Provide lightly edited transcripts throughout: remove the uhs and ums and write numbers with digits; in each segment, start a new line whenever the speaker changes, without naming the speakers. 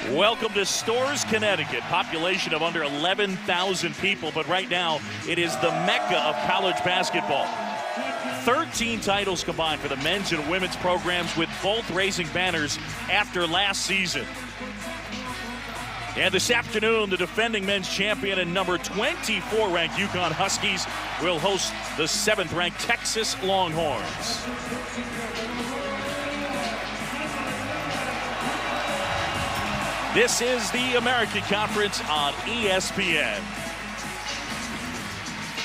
Welcome to Storrs, Connecticut. Population of under 11,000 people, but right now it is the mecca of college basketball. 13 titles combined for the men's and women's programs, with both raising banners after last season. And this afternoon, the defending men's champion and number 24 ranked UConn Huskies will host the 7th ranked Texas Longhorns. This is the American Conference on ESPN.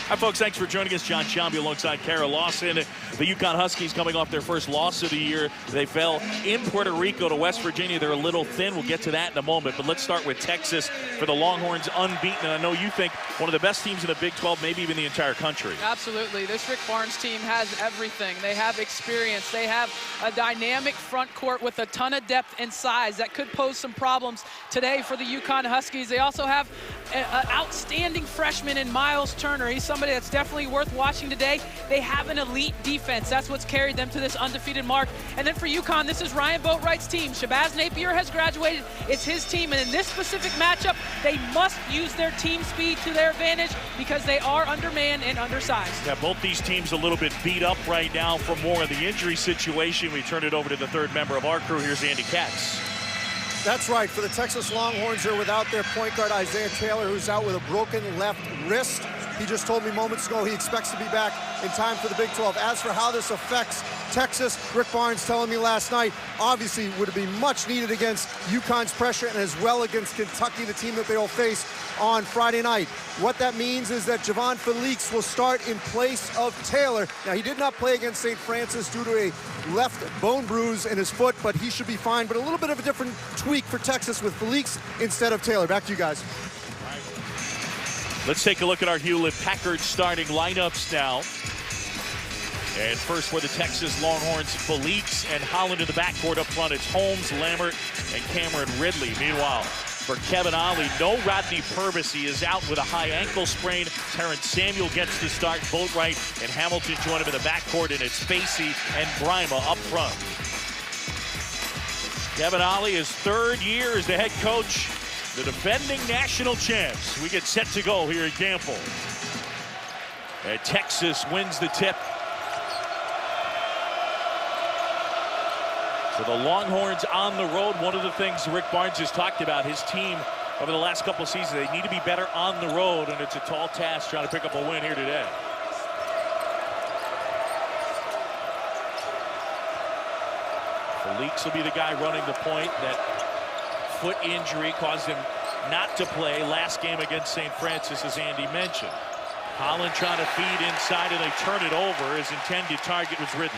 Hi, folks. Thanks for joining us. John Shambi alongside Kara Lawson. The UConn Huskies coming off their first loss of the year. They fell in Puerto Rico to West Virginia. They're a little thin. We'll get to that in a moment. But let's start with Texas for the Longhorns, unbeaten. And I know you think one of the best teams in the Big 12, maybe even the entire country. Absolutely. This Rick Barnes team has everything. They have experience. They have a dynamic front court with a ton of depth and size that could pose some problems today for the UConn Huskies. They also have an outstanding freshman in Miles Turner. He's somebody that's definitely worth watching today. They have an elite defense. That's what's carried them to this undefeated mark. And then for UConn, this is Ryan Boatwright's team. Shabazz Napier has graduated. It's his team. And in this specific matchup, they must use their team speed to their advantage because they are undermanned and undersized. Yeah, both these teams a little bit beat up right now from more of the injury situation. We turn it over to the third member of our crew. Here's Andy Katz.
That's right. For the Texas Longhorns, they're without their point guard, Isaiah Taylor, who's out with a broken left wrist. He just told me moments ago he expects to be back in time for the Big 12. As for how this affects Texas, Rick Barnes telling me last night, obviously would be much needed against UConn's pressure and as well against Kentucky, the team that they will face on Friday night. What that means is that Javon Felix will start in place of Taylor. Now, he did not play against St. Francis due to a left bone bruise in his foot, but he should be fine. But a little bit of a different tweak for Texas with Felix instead of Taylor. Back to you guys.
Let's take a look at our Hewlett-Packard starting lineups now. And first for the Texas Longhorns, Felix and Holland in the backcourt. Up front, it's Holmes, Lambert, and Cameron Ridley. Meanwhile, for Kevin Ollie, no Rodney Purvis. He is out with a high ankle sprain. Terrence Samuel gets to start. Boatwright and Hamilton join him in the backcourt, and it's Spacey and Brima up front. Kevin Ollie, his third year as the head coach. The defending national champs. We get set to go here at Gamble. And Texas wins the tip. So the Longhorns on the road. One of the things Rick Barnes has talked about, his team over the last couple of seasons, they need to be better on the road, and it's a tall task trying to pick up a win here today. Felix will be the guy running the point. That foot injury caused him not to play last game against St. Francis, as Andy mentioned. Holland trying to feed inside, and they turn it over. His intended target was Ridley.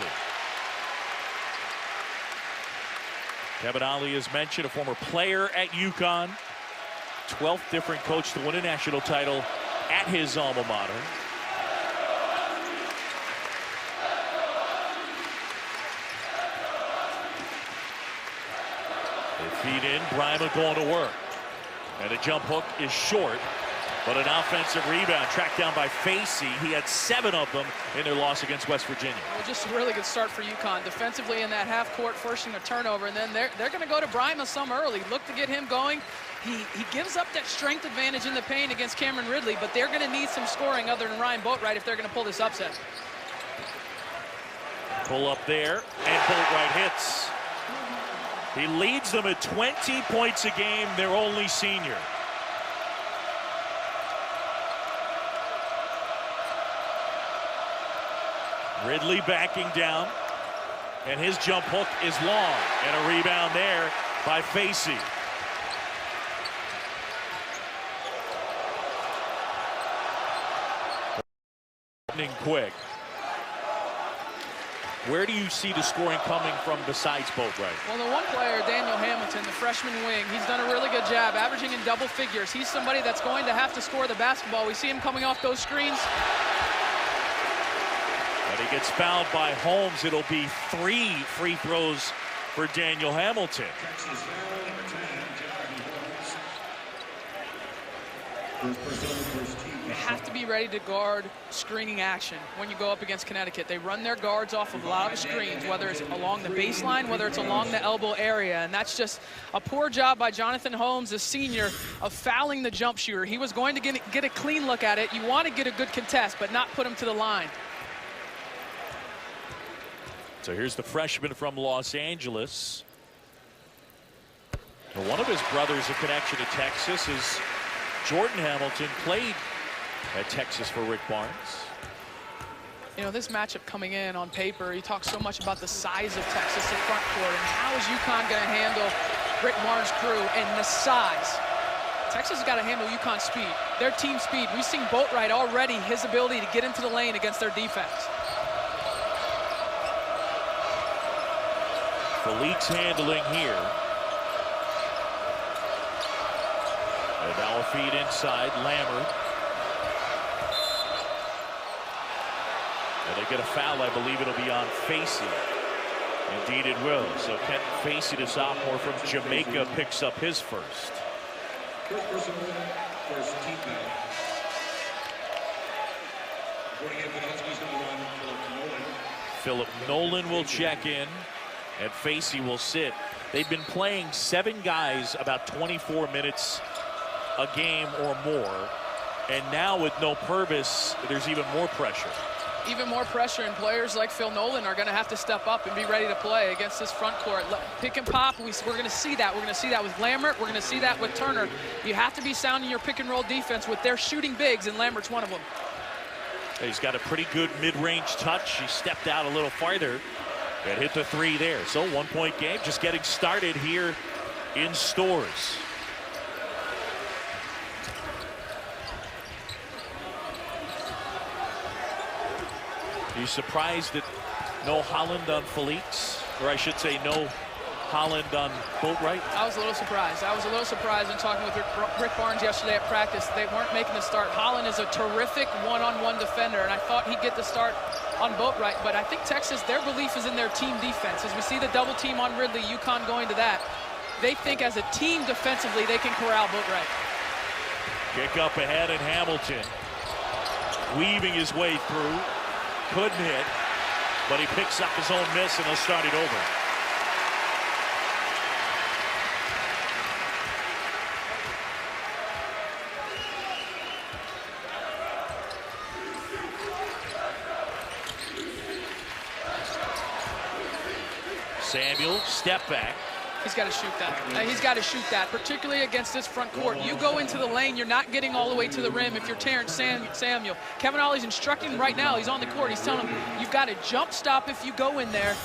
Kevin Ollie, as mentioned, a former player at UConn. 12th different coach to win a national title at his alma mater. They feed in, Brima going to work. And the jump hook is short, but an offensive rebound tracked down by Facey. He had 7 of them in their loss against West Virginia. Well, just a really good start for UConn defensively in that half court, forcing a turnover, and then they're going to go to Brima some early. Look to get him going. He gives up that strength advantage in the paint against Cameron Ridley, but they're going to need some scoring other than Ryan Boatwright if they're going to pull this upset. Pull up there, and Boatwright hits. He leads them at 20 points a game, their only senior. Ridley backing down, and his jump hook is long, and a rebound there by Facey. Quick. Where do you see the scoring coming from besides Boatwright? Well, the one player, Daniel Hamilton, the freshman wing, he's done a really good job averaging in double figures. He's somebody that's going to have to score the basketball. We see him coming off those screens. But he gets fouled by Holmes. It'll be 3 free throws for Daniel Hamilton.
You have to be ready to guard screening action when you go up against Connecticut. They run their guards off of a lot of screens, whether it's along the baseline, whether it's along the elbow area, and that's just a poor job by Jonathan Holmes, the senior, of fouling the jump shooter. He was going to get a clean look at it. You want to get a good contest, but not put him to the line.
So here's the freshman from Los Angeles. Well, one of his brothers, a connection to Texas, is Jordan Hamilton, played at Texas for Rick Barnes.
You know, this matchup coming in on paper, you talk so much about the size of Texas in front court, and how is UConn going to handle Rick Barnes' crew and the size. Texas has got to handle UConn's speed, their team speed. We've seen Boatwright already, his ability to get into the lane against their defense.
Felique's handling here. And now a feed inside, Lammert. And they get a foul, I believe it'll be on Facey. Indeed it will. So Kent Facey, the sophomore from Jamaica, picks up his first.
First team foul. Reporting in for the Huskies, number 1,
Philip Nolan will check in, and Facey will sit. They've been playing 7 guys about 24 minutes a game or more, and now with no Purvis, there's even more pressure.
Even more pressure, and players like Phil Nolan are going to have to step up and be ready to play against this front court. Pick and pop, we're going to see that. We're going to see that with Lammert. We're going to see that with Turner. You have to be sound in your pick and roll defense with their shooting bigs, and Lammert's one of them.
He's got a pretty good mid-range touch. He stepped out a little farther and hit the 3 there. So 1-point game, just getting started here in Stores. Are you surprised that no Holland on Felique's? Or I should say no Holland on Boatwright?
I was a little surprised. I was a little surprised in talking with Rick Barnes yesterday at practice. They weren't making the start. Holland is a terrific one-on-one defender, and I thought he'd get the start on Boatwright. But I think Texas, their belief is in their team defense. As we see the double team on Ridley, UConn going to that. They think as a team defensively, they can corral Boatwright.
Kick up ahead, and Hamilton weaving his way through. Couldn't hit, but he picks up his own miss, and he'll start it over. Samuel, step back.
He's got to shoot that. He's got to shoot that, particularly against this front court. You go into the lane, you're not getting all the way to the rim if you're Terrence Samuel. Kevin Ollie's instructing him right now. He's on the court. He's telling him, you've got to jump stop if you go in there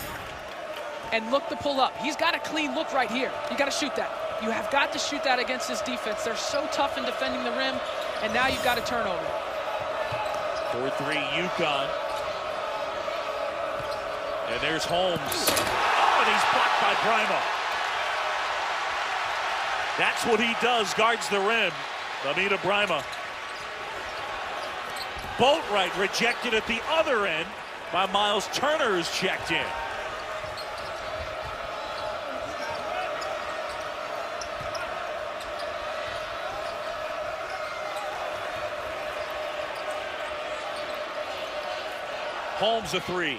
and look to pull up. He's got a clean look right here. You got to shoot that. You have got to shoot that against this defense. They're so tough in defending the rim, and now you've got a turnover.
4-3 UConn. And there's Holmes. Oh, and he's blocked by Brima. That's what he does, guards the rim. Amina Brima. Boatwright rejected at the other end by Miles Turner, who's checked in. Holmes a 3.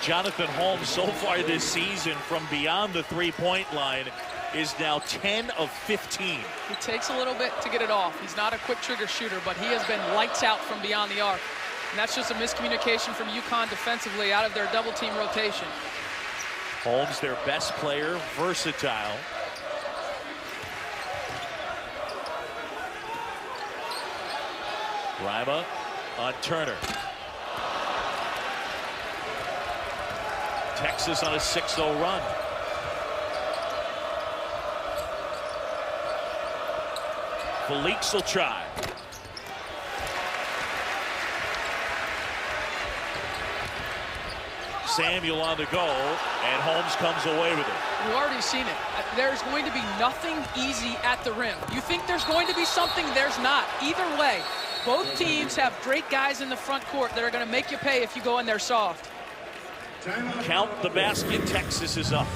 Jonathan Holmes so far this season from beyond the three-point line is now 10 of 15.
He takes a little bit to get it off. He's not a quick trigger shooter, but he has been lights out from beyond the arc. And that's just a miscommunication from UConn defensively out of their double team rotation.
Holmes, their best player, versatile. Brima on Turner. Texas on a 6-0 run. Felique will try. Samuel on the go, and Holmes comes away with it.
We've already seen it. There's going to be nothing easy at the rim. You think there's going to be something, there's not. Either way, both teams have great guys in the front court that are going to make you pay if you go in there soft.
Count the basket. Texas is up.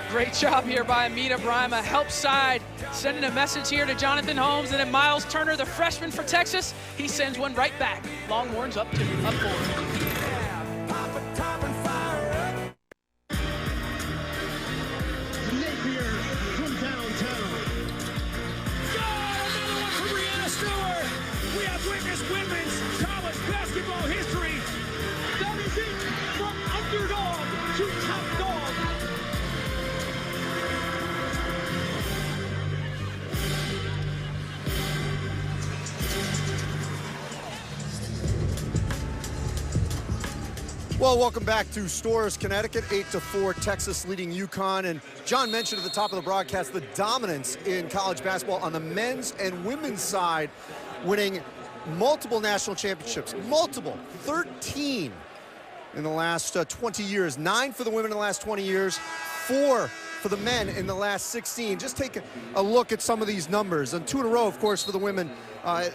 Great job here by Amita Brima. Help side, sending a message here to Jonathan Holmes, and then Miles Turner, the freshman for Texas, he sends one right back. Longhorns up 4.
Women's college basketball history. That is it, from underdog to top dog.
Well, welcome back to Storrs, Connecticut. 8-4, Texas leading UConn. And John mentioned at the top of the broadcast the dominance in college basketball on the men's and women's side, winning multiple national championships, 13 in the last 20 years, 9 for the women in the last 20 years, 4 for the men in the last 16. Just take a look at some of these numbers. And 2 in a row, of course, for the women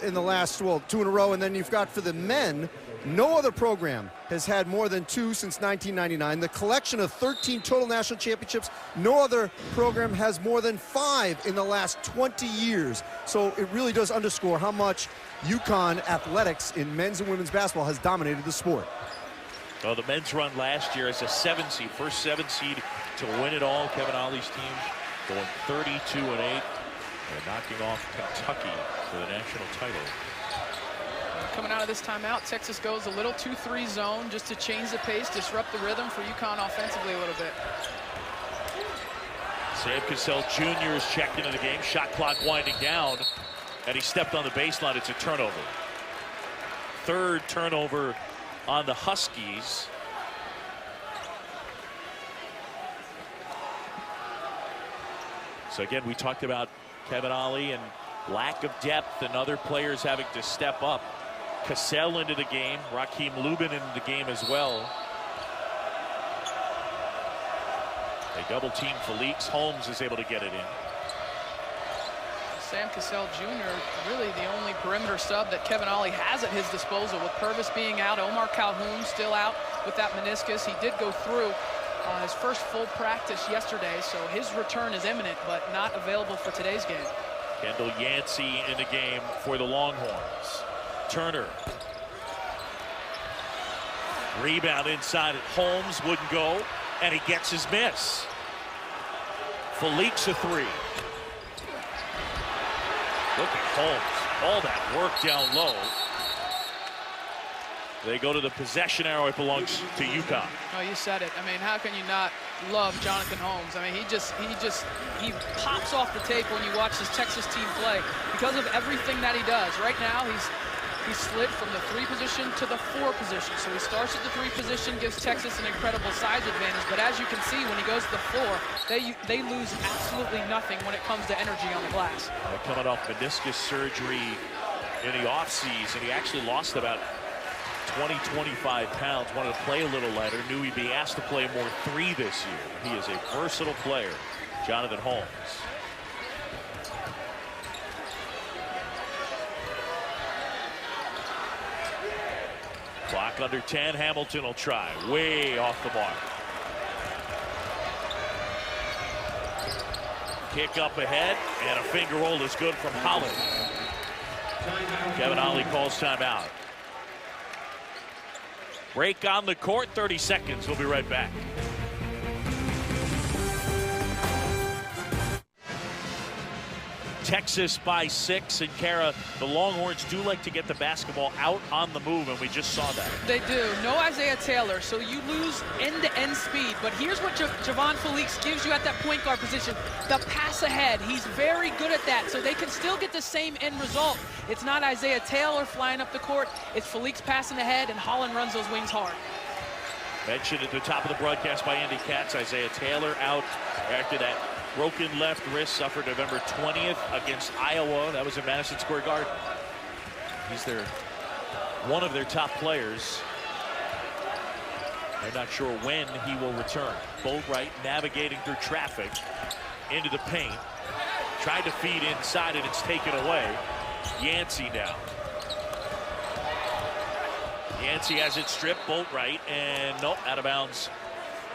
in the last, 2 in a row. And then you've got for the men, no other program has had more than 2 since 1999. The collection of 13 total national championships, no other program has more than 5 in the last 20 years. So it really does underscore how much UConn athletics in men's and women's basketball has dominated the sport.
Well, the men's run last year as a 7 seed, first 7 seed to win it all. Kevin Ollie's team going 32-8 and knocking off Kentucky for the national title.
Coming out of this timeout, Texas goes a little 2-3 zone just to change the pace, disrupt the rhythm for UConn offensively a little bit.
Sam Cassell Jr. is checked into the game. Shot clock winding down, and he stepped on the baseline. It's a turnover. 3rd turnover on the Huskies. So again, we talked about Kevin Ollie and lack of depth and other players having to step up. Cassell into the game, Raheem Lubin into the game as well. They double team Felix. Holmes is able to get it in.
Sam Cassell Jr., really the only perimeter sub that Kevin Ollie has at his disposal, with Purvis being out, Omar Calhoun still out with that meniscus. He did go through his first full practice yesterday, so his return is imminent, but not available for today's game.
Kendall Yancey in the game for the Longhorns. Turner. Rebound inside. Holmes wouldn't go, and he gets his miss. Felix a 3. Look at Holmes. All that work down low. They go to the possession arrow. It belongs to UConn.
Oh, you said it. I mean, how can you not love Jonathan Holmes? I mean, he pops off the tape when you watch his Texas team play because of everything that he does. Right now, he's slid from the 3 position to the 4 position. So he starts at the 3 position, gives Texas an incredible size advantage. But as you can see, when he goes to the 4, they lose absolutely nothing when it comes to energy on the glass.
Coming off meniscus surgery in the offseason, he actually lost about 20-25 pounds, wanted to play a little lighter, knew he'd be asked to play more 3 this year. He is a versatile player, Jonathan Holmes. Clock under 10, Hamilton will try, way off the mark. Kick up ahead, and a finger roll is good from Holland. Kevin Ollie calls timeout. Break on the court, 30 seconds. We'll be right back. Texas by 6, and Kara, the Longhorns do like to get the basketball out on the move, and we just saw that.
They do. No Isaiah Taylor, so you lose end-to-end speed. But here's what Javon Felix gives you at that point guard position, the pass ahead. He's very good at that, so they can still get the same end result. It's not Isaiah Taylor flying up the court. It's Felix passing ahead, and Holland runs those wings hard.
Mentioned at the top of the broadcast by Andy Katz, Isaiah Taylor out after that broken left wrist suffered November 20th against Iowa. That was in Madison Square Garden. He's one of their top players. They're not sure when he will return. Boatwright navigating through traffic into the paint. Tried to feed inside, and it's taken away. Yancey now. Yancey has it stripped. Boatwright, and nope, out of bounds.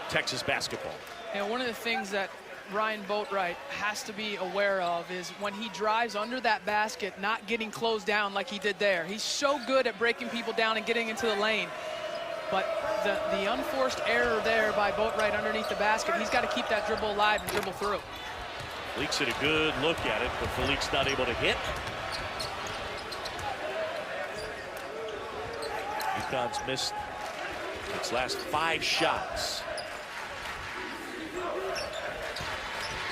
Texas basketball.
You know, one of the things that Ryan Boatwright has to be aware of is when he drives under that basket, not getting closed down like he did there. He's so good at breaking people down and getting into the lane. But the unforced error there by Boatwright underneath the basket, he's got to keep that dribble alive and dribble through.
Leaks had a good look at it, but Felix not able to hit. UConn's missed its last 5 shots.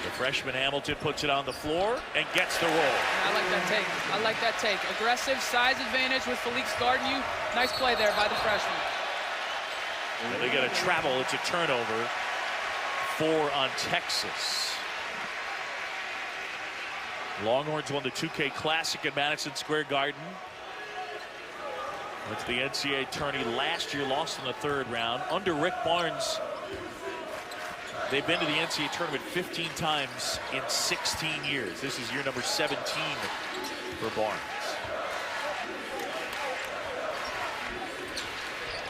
The freshman Hamilton puts it on the floor and gets the roll.
I like that take. I like that take. Aggressive size advantage with Felix guarding you. Nice play there by the freshman.
And they get a travel. It's a turnover. 4 on Texas. Longhorns won the 2K Classic at Madison Square Garden. Went to the NCAA tourney last year, lost in the 3rd round. Under Rick Barnes, they've been to the NCAA tournament 15 times in 16 years. This is year number 17 for Barnes.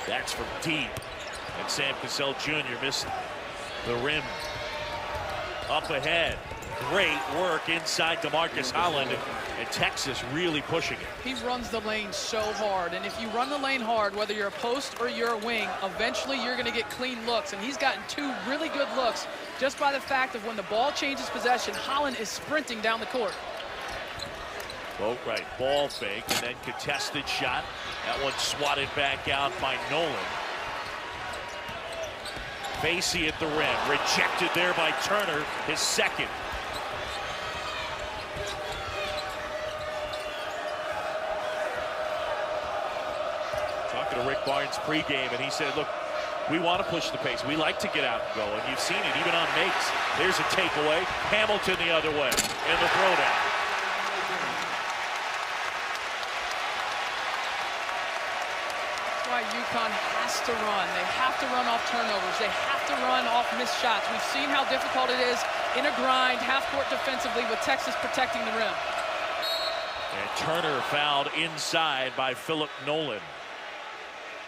That's from deep. And Sam Cassell Jr. missed the rim. Up ahead. Great work inside DeMarcus Holland, and Texas really pushing it.
He runs the lane so hard, and if you run the lane hard, whether you're a post or you're a wing, eventually you're going to get clean looks, and he's gotten 2 really good looks just by the fact of when the ball changes possession, Holland is sprinting down the court.
Boatwright ball fake and then contested shot. That one swatted back out by Nolan. Facey at the rim, rejected there by Turner, his 2nd. Talking to Rick Barnes pregame, and he said, look, we want to push the pace. We like to get out and go, and you've seen it even on makes. There's a takeaway. Hamilton the other way in the throwdown.
That's why UConn has to run. They have to run off turnovers. They have to run off missed shots. We've seen how difficult it is in a grind, half-court defensively, with Texas protecting the rim.
And Turner fouled inside by Philip Nolan.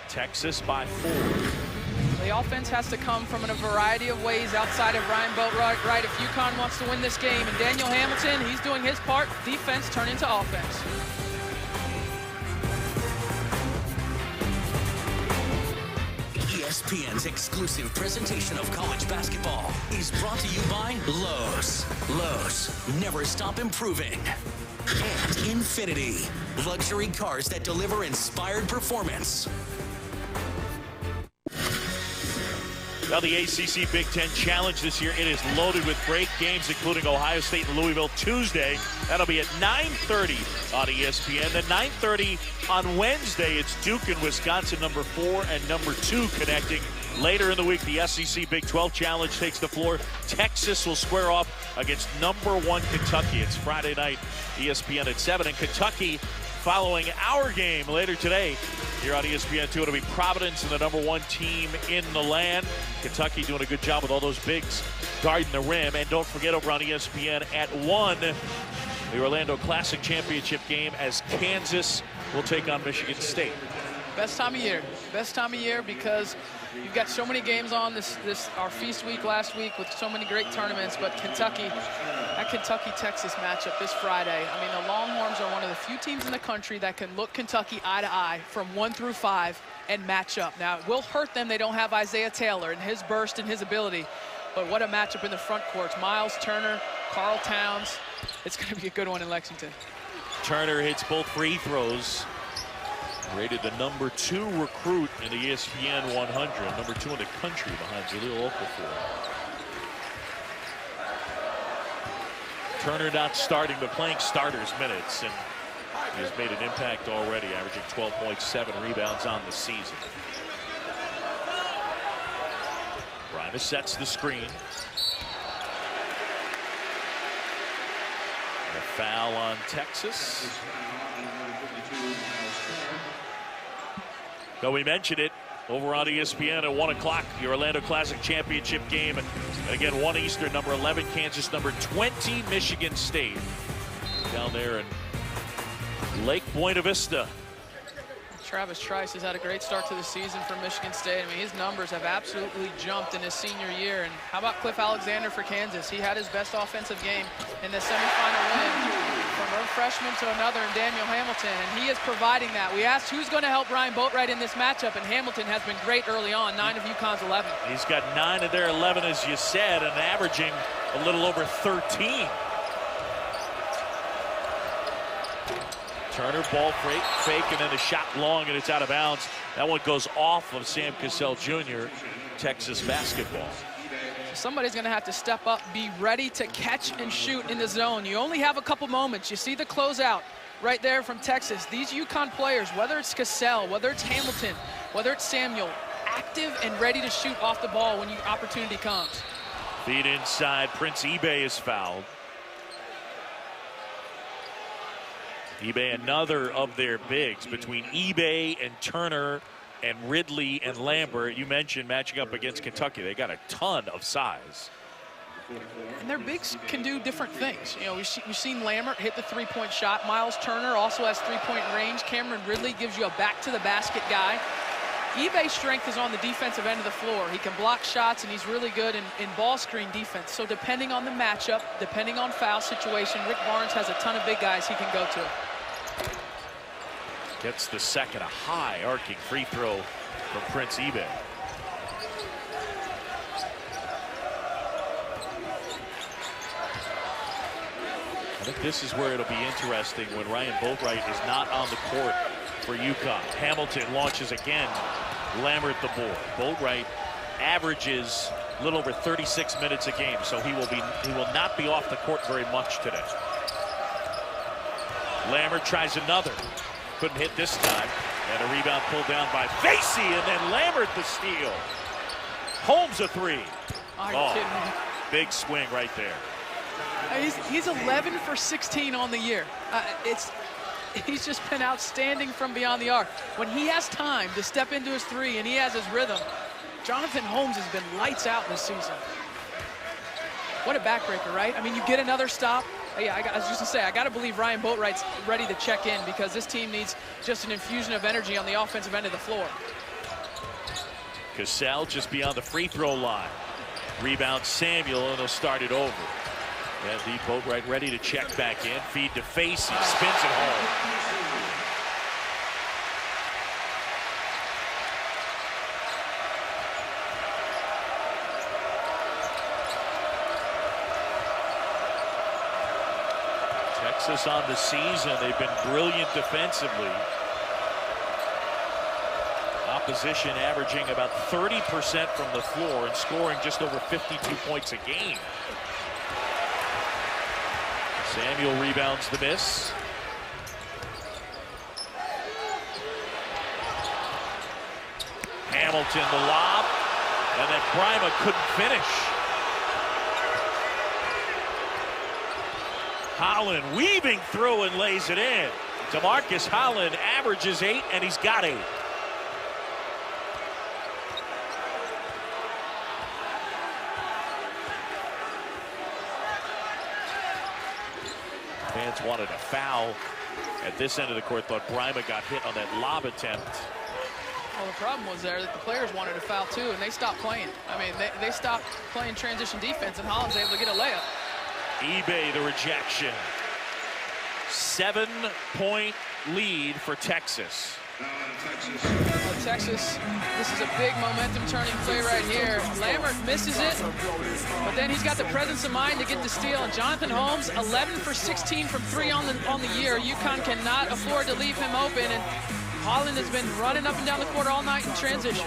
Texas by 4.
The offense has to come from in a variety of ways outside of Ryan Boatwright if UConn wants to win this game. And Daniel Hamilton, he's doing his part. Defense turn into offense.
ESPN's exclusive presentation of college basketball is brought to you by Lowe's. Lowe's, never stop improving. And Infinity, luxury cars that deliver inspired performance.
Well, the ACC Big Ten Challenge this year, it is loaded with great games, including Ohio State and Louisville Tuesday. That'll be at 9:30 on ESPN. Then 9:30 on Wednesday, it's Duke and Wisconsin, number 4 and number 2 connecting. Later in the week, the SEC Big 12 Challenge takes the floor. Texas will square off against number 1 Kentucky. It's Friday night, ESPN at 7. And Kentucky, following our game later today here on ESPN2, it'll be Providence and the number 1 team in the land. Kentucky doing a good job with all those bigs guarding the rim. And don't forget, over on ESPN at 1, the Orlando Classic Championship game as Kansas will take on Michigan State.
Best time of year. Best time of year because you've got so many games on this our feast week last week with so many great tournaments. But Kentucky, that Kentucky-Texas matchup this Friday. I mean, the Longhorns are one of the few teams in the country that can look Kentucky eye to eye from 1 through 5 and match up. Now, it will hurt them. They don't have Isaiah Taylor and his burst and his ability. But what a matchup in the front courts. Miles Turner, Karl Towns. It's going to be a good one in Lexington.
Turner hits both free throws. Rated the number 2 recruit in the ESPN 100. Number 2 in the country behind Jaleel Okafor. Turner not starting, but playing starters minutes. And he has made an impact already, averaging 12.7 rebounds on the season. Primus sets the screen. And a foul on Texas. So we mentioned it over on ESPN at 1 o'clock, the Orlando Classic Championship game. And again, 1 Eastern, number 11 Kansas, number 20 Michigan State. Down there in Lake Buena Vista.
Travis Trice has had a great start to the season for Michigan State. I mean, his numbers have absolutely jumped in his senior year. And how about Cliff Alexander for Kansas? He had his best offensive game in the semifinal win from one freshman to another in Daniel Hamilton, and he is providing that. We asked who's going to help Ryan Boatwright in this matchup, and Hamilton has been great early on, 9 of UConn's 11.
He's got 9 of their 11, as you said, and averaging a little over 13. Turner, ball fake, and then a shot long, and it's out of bounds. That one goes off of Sam Cassell Jr., Texas basketball.
Somebody's going to have to step up, be ready to catch and shoot in the zone. You only have a couple moments. You see the closeout right there from Texas. These UConn players, whether it's Cassell, whether it's Hamilton, whether it's Samuel, active and ready to shoot off the ball when your opportunity comes.
Feed inside. Prince Ebay is fouled. Ebay, another of their bigs, between Ebay and Turner and Ridley and Lambert. You mentioned matching up against Kentucky. They got a ton of size.
And their bigs can do different things. You know, we've seen Lambert hit the three-point shot. Miles Turner also has three-point range. Cameron Ridley gives you a back-to-the-basket guy. Ebay's strength is on the defensive end of the floor. He can block shots, and he's really good in ball screen defense. So depending on the matchup, depending on foul situation, Rick Barnes has a ton of big guys he can go to.
Gets the second, a high arcing free throw from Prince Ebay. I think this is where it'll be interesting when Ryan Boatwright is not on the court for UConn. Hamilton launches again. Lambert the board. Boatwright averages a little over 36 minutes a game, so he will not be off the court very much today. Lambert tries another. Couldn't hit this time. And a rebound pulled down by Facey, and then Lambert the steal. Holmes a three.
Are you kidding me?
Big swing right there.
He's 11 for 16 on the year. He's just been outstanding from beyond the arc. When he has time to step into his three and he has his rhythm, Jonathan Holmes has been lights out this season. What a backbreaker, right? I mean, you get another stop. Yeah, I was just gonna say, I gotta believe Ryan Boatwright's ready to check in, because this team needs just an infusion of energy on the offensive end of the floor.
Cassell just beyond the free throw line. Rebound Samuel, and they'll start it over. And the Boatwright ready to check back in. Feed to Facey, spins it home. Texas on the season, they've been brilliant defensively. Opposition averaging about 30% from the floor and scoring just over 52 points a game. Samuel rebounds the miss. Hamilton the lob, and then Brima couldn't finish. Holland weaving through and lays it in. DeMarcus Holland averages 8, and he's got 8. Fans wanted a foul at this end of the court. Thought Brima got hit on that lob attempt.
Well, the problem was there that the players wanted a foul too, and they stopped playing. I mean, they stopped playing transition defense, and Holland's able to get a layup.
Ebay the rejection. 7-point lead for Texas.
Texas, this is a big momentum turning play right here. Lambert misses it, but then he's got the presence of mind to get the steal. And Jonathan Holmes, 11 for 16 from 3 on the year. UConn cannot afford to leave him open, and Holland has been running up and down the court all night in transition.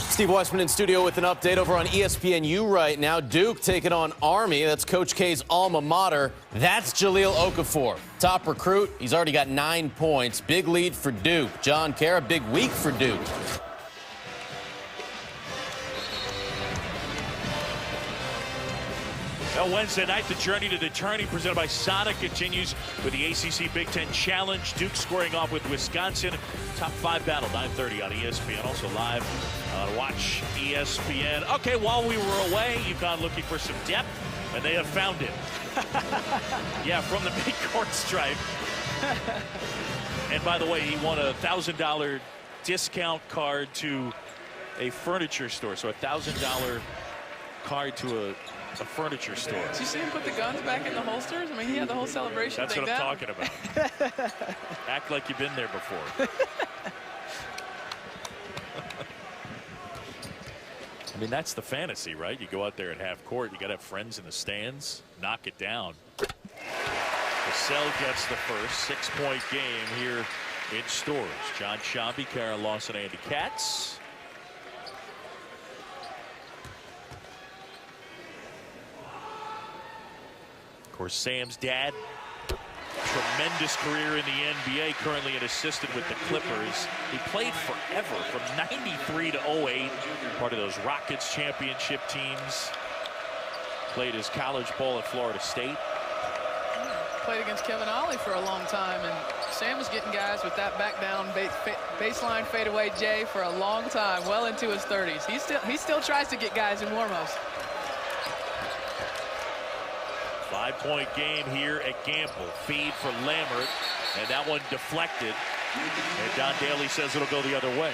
Steve Weissman in studio with an update over on ESPNU right now. Duke taking on Army. That's Coach K's alma mater. That's Jahlil Okafor, top recruit. He's already got 9 points. Big lead for Duke. John Kara, big week for Duke.
Well, Wednesday night, the journey to the tourney presented by Sonic continues with the ACC Big Ten Challenge. Duke scoring off with Wisconsin. Top 5 battle, 9:30 on ESPN. Also live watch ESPN. Okay, while we were away, UConn looking for some depth And they have found it. Yeah, from the mid-court stripe. And by the way, he won a $1,000 discount card to a furniture store. So a $1,000 card to a furniture store.
Did you see him put the guns back in the holsters? I mean, he had the whole celebration
That's
thing
what I'm
down.
talking about. Act like you've been there before. I mean, that's the fantasy, right? You go out there at half court, you got to have friends in the stands, knock it down. Cassell gets the first 6-point game here in Stores. John Shambi, Kara Lawson, Andy Katz. Of course, Sam's dad, tremendous career in the NBA, currently an assistant with the Clippers. He played forever, from 93 to 08, part of those Rockets championship teams. Played his college ball at Florida State.
Played against Kevin Ollie for a long time, and Sam was getting guys with that back down baseline fadeaway J for a long time, well into his 30s. He still tries to get guys in warm-ups.
5-point game here at Gamble. Feed for Lammert, and that one deflected. And Don Daly says it'll go the other way.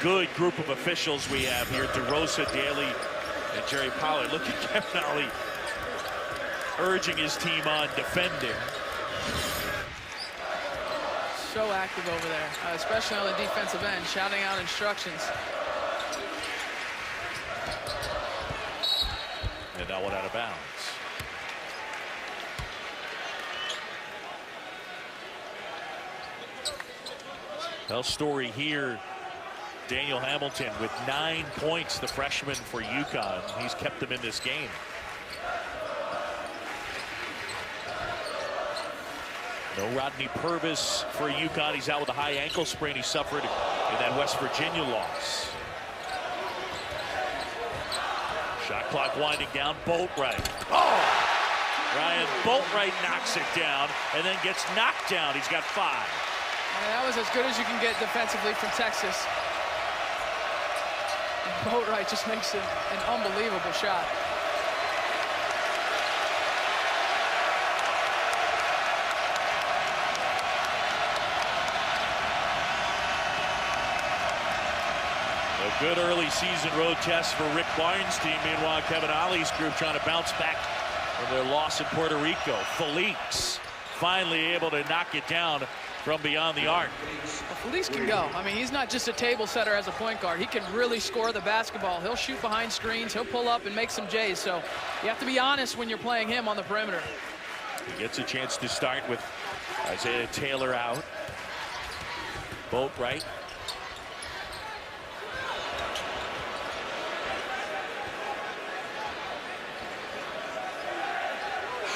Good group of officials we have here. DeRosa, Daly, and Jerry Pollard. Look at Kevin Ollie urging his team on defending.
So active over there, especially on the defensive end, shouting out instructions.
And that one out of bounds. Well, story here, Daniel Hamilton with 9 points, the freshman for UConn. He's kept them in this game. No Rodney Purvis for UConn. He's out with a high ankle sprain he suffered in that West Virginia loss. Shot clock winding down. Boatwright. Oh! Ryan Boatwright knocks it down and then gets knocked down. He's got 5.
And that was as good as you can get defensively from Texas. And Boatwright just makes it an unbelievable shot.
A good early season road test for Rick Weinstein. Meanwhile, Kevin Ollie's group trying to bounce back from their loss in Puerto Rico. Felix finally able to knock it down from beyond the arc.
Well, Felix can go. I mean, he's not just a table setter as a point guard. He can really score the basketball. He'll shoot behind screens. He'll pull up and make some J's. So you have to be honest when you're playing him on the perimeter.
He gets a chance to start with Isaiah Taylor out. Boatwright.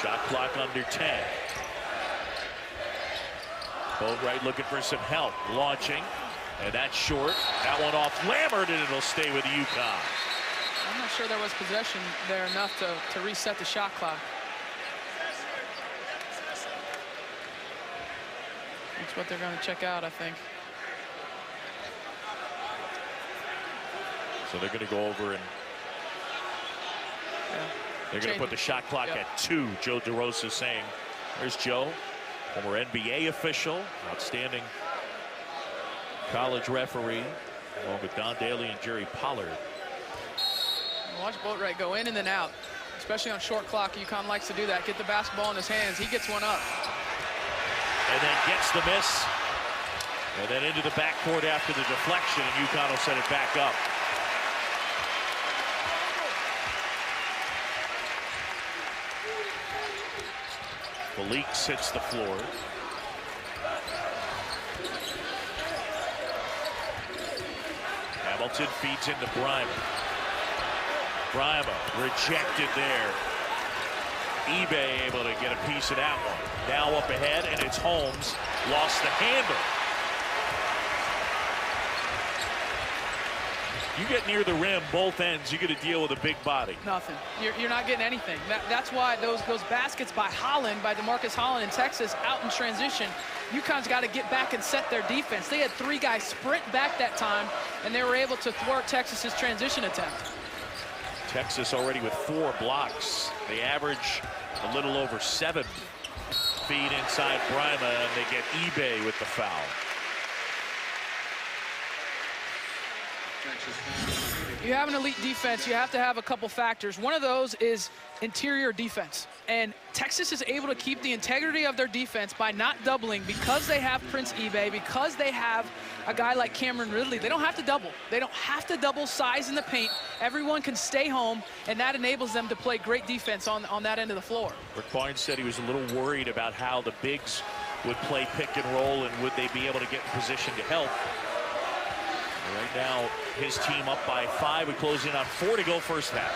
Shot clock under 10. Boatwright looking for some help. Launching. And that's short. That one off Lammert, and it'll stay with UConn.
I'm not sure there was possession there enough to reset the shot clock. That's what they're going to check out, I think.
So they're going to go over and they're going to put the shot clock at 2. Joe DeRosa saying, there's Joe, former NBA official, outstanding college referee, along with Don Daly and Jerry Pollard.
Watch Boatwright go in and then out, especially on short clock. UConn likes to do that. Get the basketball in his hands. He gets one up.
And then gets the miss. And then into the backcourt after the deflection, and UConn will set it back up. Felix hits the floor. Hamilton feeds into Bryma. Bryma rejected there. eBay able to get a piece of that one. Now up ahead, and it's Holmes. Lost the handle. You get near the rim, both ends, you get to deal with a big body.
Nothing. You're not getting anything. That's why those baskets by Holland, by DeMarcus Holland in Texas, out in transition, UConn's got to get back and set their defense. They had 3 guys sprint back that time, and they were able to thwart Texas's transition attempt.
Texas already with 4 blocks. They average a little over 7 feet inside Brima, and they get eBay with the foul.
You have an elite defense, you have to have a couple factors. One of those is interior defense. And Texas is able to keep the integrity of their defense by not doubling because they have Prince eBay, because they have a guy like Cameron Ridley. They don't have to double. They don't have to double size in the paint. Everyone can stay home, and that enables them to play great defense on that end of the floor.
Rick Barnes said he was a little worried about how the bigs would play pick and roll, and would they be able to get in position to help. Right now, his team up by 5. We close in on 4 to go first half.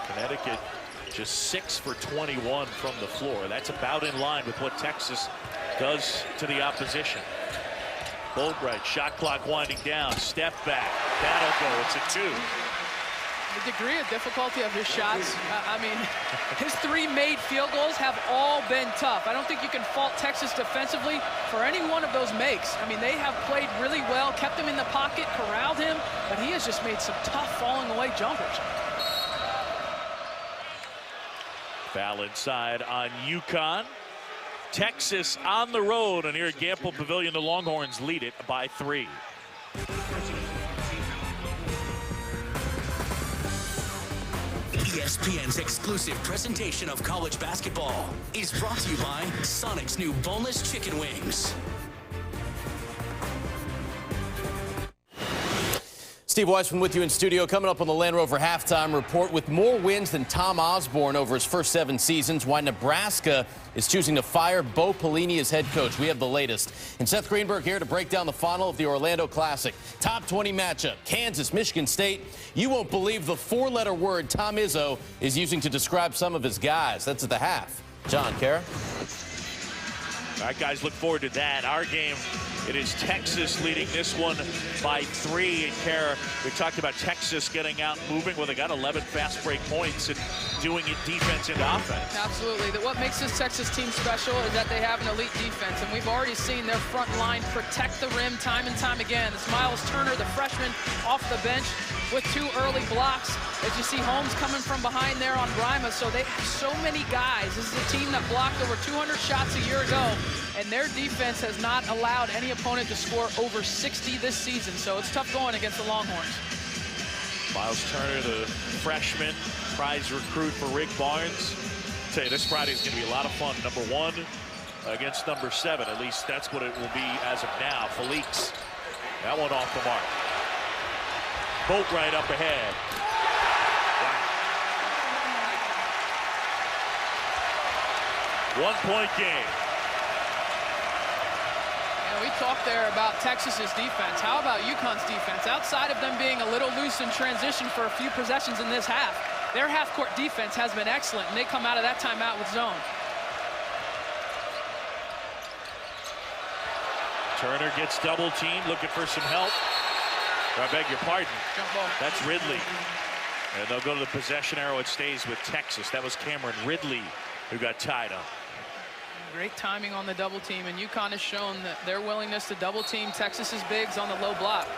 Connecticut just 6 for 21 from the floor. That's about in line with what Texas does to the opposition. Boatwright, shot clock winding down, step back, that'll go, it's a 2.
The degree of difficulty of his shots, I mean, his 3 made field goals have all been tough. I don't think you can fault Texas defensively for any one of those makes. I mean, they have played really well, kept him in the pocket, corralled him, but he has just made some tough falling away jumpers.
Foul inside on UConn. Texas on the road, and here at Gamble Pavilion, the Longhorns lead it by 3.
ESPN's exclusive presentation of college basketball is brought to you by Sonic's new boneless chicken wings.
Steve Weissman with you in studio. Coming up on the Land Rover Halftime Report, with more wins than Tom Osborne over his first 7 seasons, why Nebraska is choosing to fire Bo Pelini as head coach. We have the latest. And Seth Greenberg here to break down the final of the Orlando Classic. Top 20 matchup, Kansas, Michigan State. You won't believe the 4-letter word Tom Izzo is using to describe some of his guys. That's at the half. John, Kara?
All right, guys, look forward to that. Our game, it is Texas leading this one by 3. And Kara, we talked about Texas getting out and moving. Well, they got 11 fast break points and doing it defense into offense.
Absolutely. What makes this Texas team special is that they have an elite defense, and we've already seen their front line protect the rim time and time again. It's Miles Turner, the freshman, off the bench with 2 early blocks. As you see, Holmes coming from behind there on Brima. So they have so many guys. This is a team that blocked over 200 shots a year ago, and their defense has not allowed any opponent to score over 60 this season. So it's tough going against the Longhorns.
Miles Turner, the freshman, prize recruit for Rick Barnes. I'll tell you, this Friday is going to be a lot of fun. Number 1 against number 7. At least that's what it will be as of now. Felix, that one off the mark. Boatwright up ahead. Wow. 1-point game.
We talked there about Texas's defense. How about UConn's defense? Outside of them being a little loose in transition for a few possessions in this half, their half-court defense has been excellent, and they come out of that timeout with zone.
Turner gets double-teamed, looking for some help. I beg your pardon.
Jump ball.
That's Ridley. And they'll go to the possession arrow. It stays with Texas. That was Cameron Ridley who got tied up.
Great timing on the double team, and UConn has shown that their willingness to double team Texas's bigs on the low block.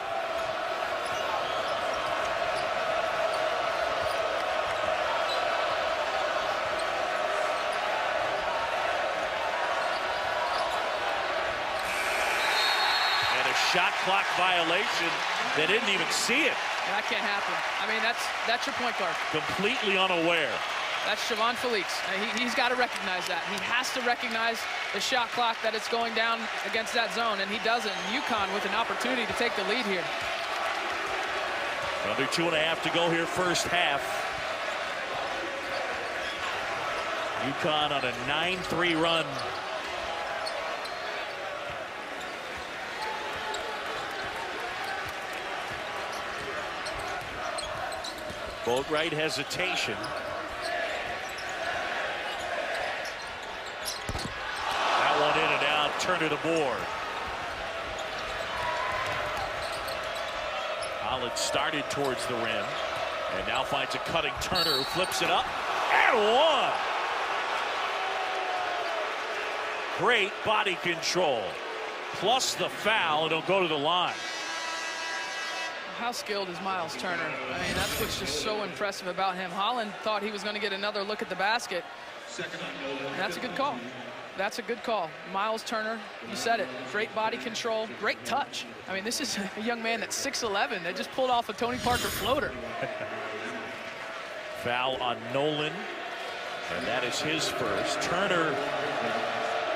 And a shot clock violation. They didn't even see it.
That can't happen. I mean, that's your point guard.
Completely unaware.
That's Siobhan Felix. He's got to recognize that. He has to recognize the shot clock, that it's going down against that zone, and he doesn't. UConn with an opportunity to take the lead here.
Under 2.5 to go here first half. UConn on a 9-3 run. Boatwright hesitation. That one in and out. Turner the board. Collins started towards the rim and now finds a cutting Turner, who flips it up and one. Great body control. Plus the foul, and he'll go to the line.
How skilled is Miles Turner? I mean, that's what's just so impressive about him. Holland thought he was going to get another look at the basket. And that's a good call. That's a good call. Miles Turner, you said it, great body control, great touch. I mean, this is a young man that's 6'11". They just pulled off a Tony Parker floater.
Foul on Nolan, and that is his first. Turner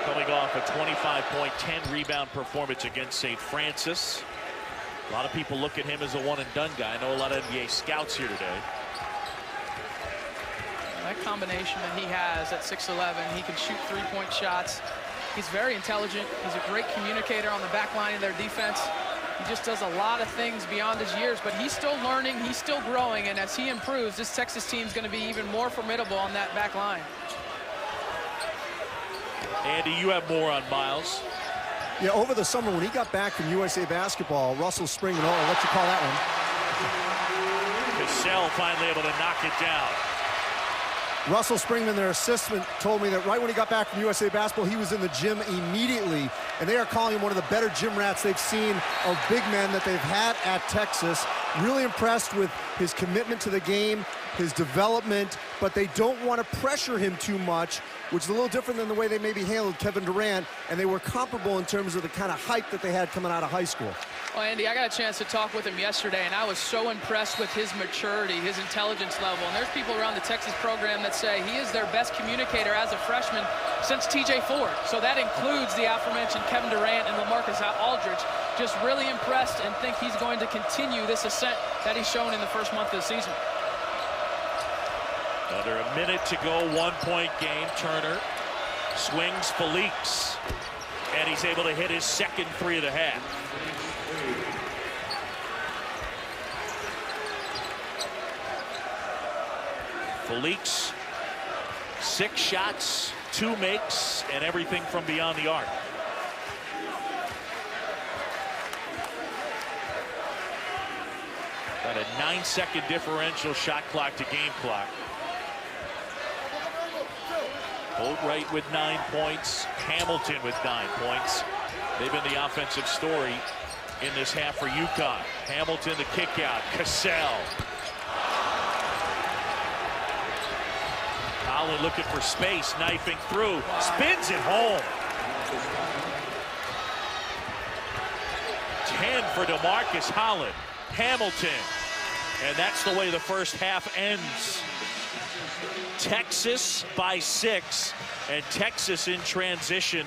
coming off a 25-point, 10-rebound performance against St. Francis. A lot of people look at him as a one-and-done guy. I know a lot of NBA scouts here today.
That combination that he has at 6'11", he can shoot three-point shots. He's very intelligent. He's a great communicator on the back line of their defense. He just does a lot of things beyond his years, but he's still learning, he's still growing, and as he improves, this Texas team's going to be even more formidable on that back line.
Andy, you have more on Miles.
Yeah, over the summer when he got back from USA Basketball, Russell Springman, oh, what you call that one?
Cassell finally able to knock it down.
Russell Springman, their assistant, told me that right when he got back from USA Basketball, he was in the gym immediately, and they are calling him one of the better gym rats they've seen of big men that they've had at Texas. Really impressed with his commitment to the game, his development, but they don't want to pressure him too much, which is a little different than the way they maybe handled Kevin Durant, and they were comparable in terms of the kind of hype that they had coming out of high school.
Well, Andy, I got a chance to talk with him yesterday, and I was so impressed with his maturity, his intelligence level. And there's people around the Texas program that say he is their best communicator as a freshman since TJ Ford. So that includes the aforementioned Kevin Durant and LaMarcus Aldridge. Just really impressed and think he's going to continue this ascent that he's shown in the first month of the season.
Under a minute to go, 1-point game. Turner swings Felix, and he's able to hit his second three of the half. Felix, 6 shots, 2 makes, and everything from beyond the arc. Got a 9-second differential shot clock to game clock. Boatwright with 9 points, Hamilton with 9 points. They've been the offensive story in this half for UConn. Hamilton the kick out, Cassell. Holland looking for space, knifing through, spins it home. 10 for DeMarcus Holland. Hamilton, and that's the way the first half ends. Texas by 6, and Texas in transition.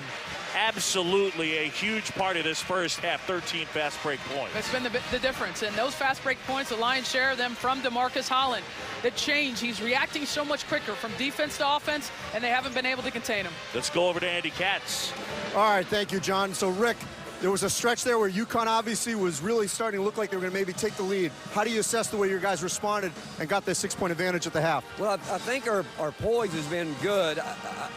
Absolutely a huge part of this first half. 13 fast break points.
That's been the difference, and those fast break points, the lion's share of them from DeMarcus Holland. The change, he's reacting so much quicker from defense to offense, and they haven't been able to contain him.
Let's go over to Andy Katz.
All right, thank you, John. So, Rick, there was a stretch there where UConn obviously was really starting to look like they were going to maybe take the lead. How do you assess the way your guys responded and got this 6-point advantage at the half?
Well, I think our poise has been good.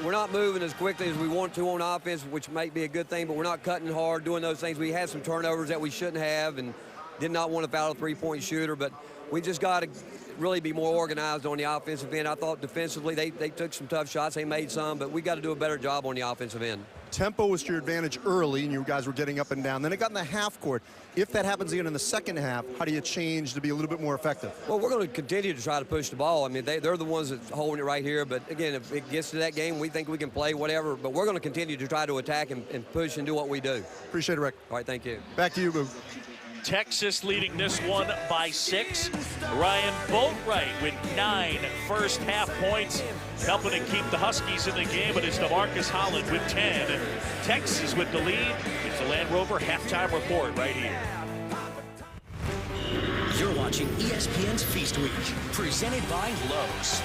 We're not moving as quickly as we want to on offense, which might be a good thing, but we're not cutting hard, doing those things. We had some turnovers that we shouldn't have and did not want to foul a three-point shooter, but we just got to really be more organized on the offensive end. I thought defensively they took some tough shots. They made some, but we got to do a better job on the offensive end.
Tempo was to your advantage early, and you guys were getting up and down. Then it got in the half court. If that happens again in the second half, how do you change to be a little bit more effective?
Well, we're going to continue to try to push the ball. I mean, they're the ones that's holding it right here. But, again, if it gets to that game, we think we can play whatever. But we're going to continue to try to attack and push and do what we do.
Appreciate it, Rick.
All right, thank you.
Back to you, Boo.
Texas leading this one by 6. Ryan Boatwright with 9 first half points, helping to keep the Huskies in the game, but it's DeMarcus Holland with 10. Texas with the lead. It's the Land Rover halftime report right here.
You're watching ESPN's Feast Week, presented by Lowe's.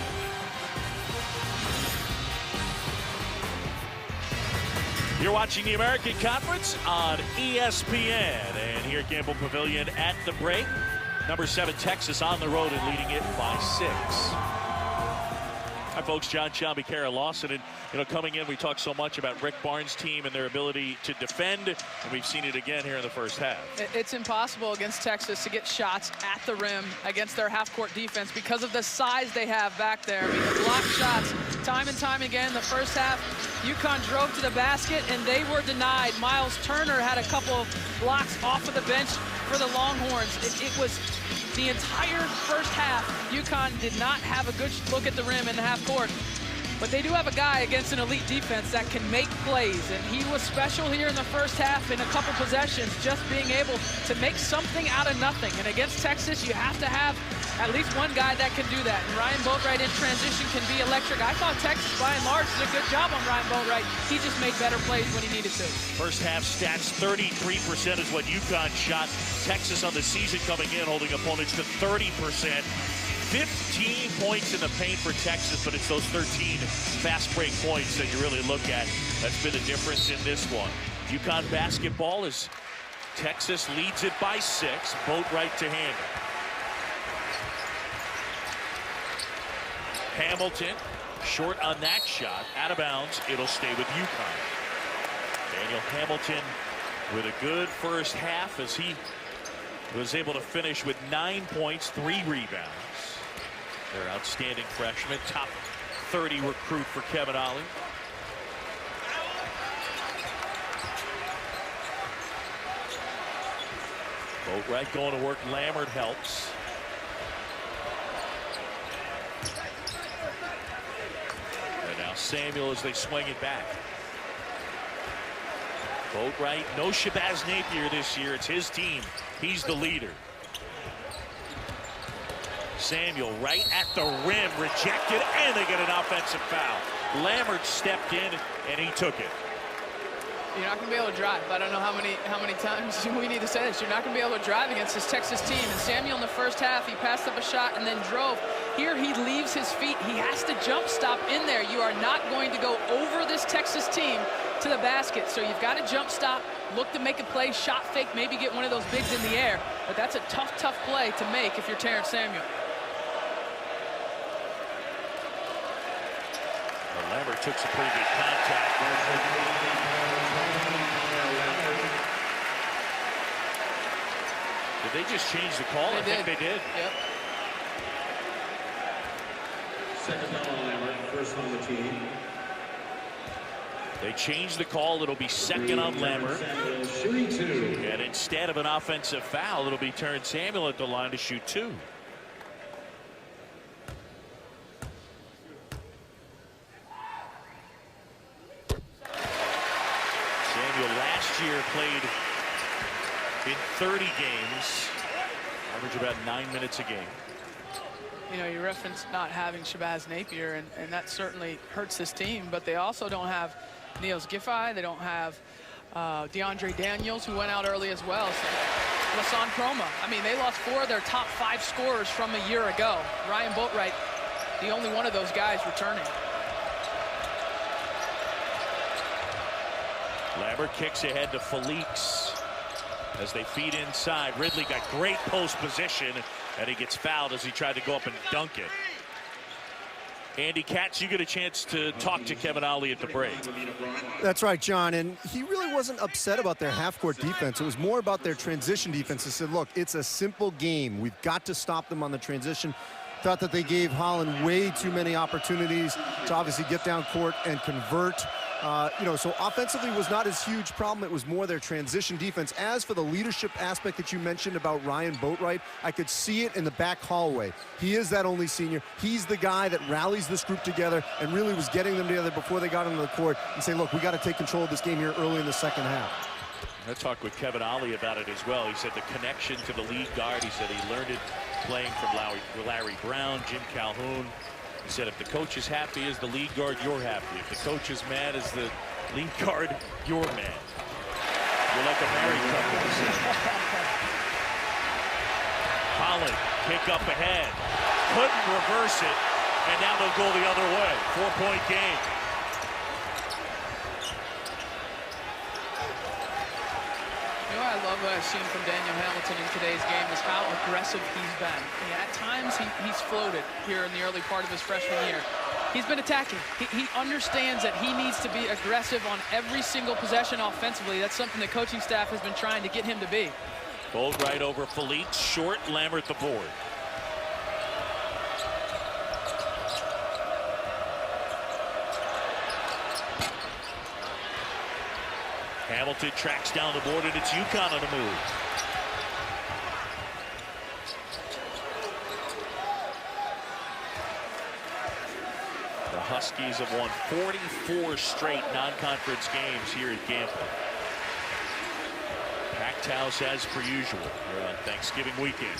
You're watching the American Conference on ESPN, and here at Gamble Pavilion at the break. Number 7 Texas on the road and leading it by 6. Hi, folks. John Chambi, Kara Lawson. And, coming in, we talked so much about Rick Barnes' team and their ability to defend, and we've seen it again here in the first half.
It's impossible against Texas to get shots at the rim against their half-court defense because of the size they have back there. I mean, the block shots, time and time again in the first half. UConn drove to the basket, and they were denied. Miles Turner had a couple of blocks off of the bench for the Longhorns. It was the entire first half. UConn did not have a good look at the rim in the half court. But they do have a guy against an elite defense that can make plays, and he was special here in the first half in a couple possessions, just being able to make something out of nothing. And against Texas, you have to have at least one guy that can do that. And Ryan Boatwright in transition can be electric. I thought Texas, by and large, did a good job on Ryan Boatwright. He just made better plays when he needed to.
First half stats, 33% is what UConn shot. Texas on the season coming in, holding opponents to 30%. 15 points in the paint for Texas, but it's those 13 fast break points that you really look at. That's been the difference in this one. UConn basketball as Texas leads it by 6. Boatwright to handle. Hamilton, short on that shot, out of bounds. It'll stay with UConn. Daniel Hamilton with a good first half as he was able to finish with 9 points, 3 rebounds. Their outstanding freshman, top 30 recruit for Kevin Ollie. Boatwright going to work. Lammert helps. And now Samuel as they swing it back. Boatwright, no Shabazz Napier this year. It's his team. He's the leader. Samuel right at the rim, rejected, and they get an offensive foul. Lammert stepped in, and he took it.
You're not going to be able to drive. I don't know how many times we need to say this. You're not going to be able to drive against this Texas team. And Samuel in the first half, he passed up a shot and then drove. Here he leaves his feet. He has to jump stop in there. You are not going to go over this Texas team to the basket. So you've got to jump stop, look to make a play, shot fake, maybe get one of those bigs in the air. But that's a tough, tough play to make if you're Terrence Samuel.
Lammert took some pretty good contact. Did they just change the call? I think they did.
Yep.
Second foul on Lammert, first on the team.
They changed the call. It'll be second on Lammert.
Shooting 2.
And instead of an offensive foul, it'll be Terrence Samuel at the line to shoot 2. Last year played in 30 games, average about 9 minutes a game.
You know, you referenced not having Shabazz Napier, and that certainly hurts this team, but they also don't have Niels Giffey. They don't have DeAndre Daniels, who went out early as well. So, Lasan Croma. I mean, they lost 4 of their top 5 scorers from a year ago. Ryan Boatwright, the only one of those guys returning.
Lammert kicks ahead to Felix as they feed inside. Ridley got great post position, and he gets fouled as he tried to go up and dunk it. Andy Katz, you get a chance to talk to Kevin Ollie at the break.
That's right, John, and he really wasn't upset about their half-court defense. It was more about their transition defense. He said, look, it's a simple game. We've got to stop them on the transition. Thought that they gave Holland way too many opportunities to obviously get down court and convert. So offensively was not as huge problem. It was more their transition defense. As for the leadership aspect that you mentioned about Ryan Boatwright, I could see it in the back hallway. He is that only senior. He's the guy that rallies this group together and really was getting them together before they got into the court and say, look, we got to take control of this game here early in the second half.
I talked with Kevin Ollie about it as well. He said the connection to the lead guard, he said he learned it playing from Larry Brown, Jim Calhoun. He said if the coach is happy as the lead guard, you're happy. If the coach is mad as the lead guard, you're mad. You're like a married couple. Holland, kick up ahead. Couldn't reverse it, and now they'll go the other way. 4-point game.
You know, I love what I've seen from Daniel Hamilton in today's game is how aggressive he's been. At times, he's floated here in the early part of his freshman year. He's been attacking. He understands that he needs to be aggressive on every single possession offensively. That's something the coaching staff has been trying to get him to be.
Gold right over Felix, short, Lambert the board. Hamilton tracks down the board, and it's UConn on the move. The Huskies have won 44 straight non-conference games here at Gampel. Packed house as per usual here on Thanksgiving weekend.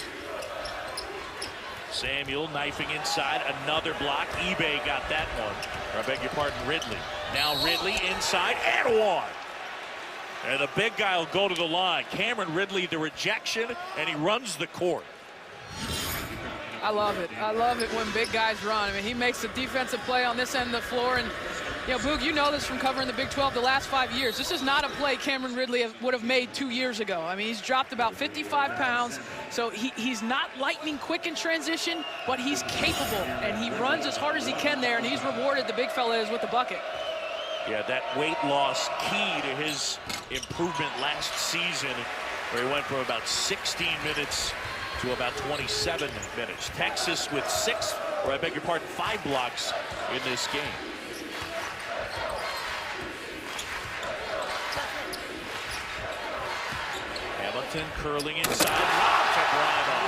Samuel knifing inside, another block. eBay got that one. Or I beg your pardon, Ridley. Now Ridley inside and one. And the big guy will go to the line. Cameron Ridley, the rejection, and he runs the court.
I love it. I love it when big guys run. I mean, he makes a defensive play on this end of the floor. And, you know, Boog, you know this from covering the Big 12 the last 5 years. This is not a play Cameron Ridley would have made 2 years ago. I mean, he's dropped about 55 pounds. So he's not lightning quick in transition, but he's capable. And he runs as hard as he can there, and he's rewarded, the big fella is, with the bucket.
Yeah, that weight loss key to his improvement last season, where he went from about 16 minutes to about 27 minutes. Texas with 6, or I beg your pardon, 5 blocks in this game. Hamilton curling inside, lob to Bravo.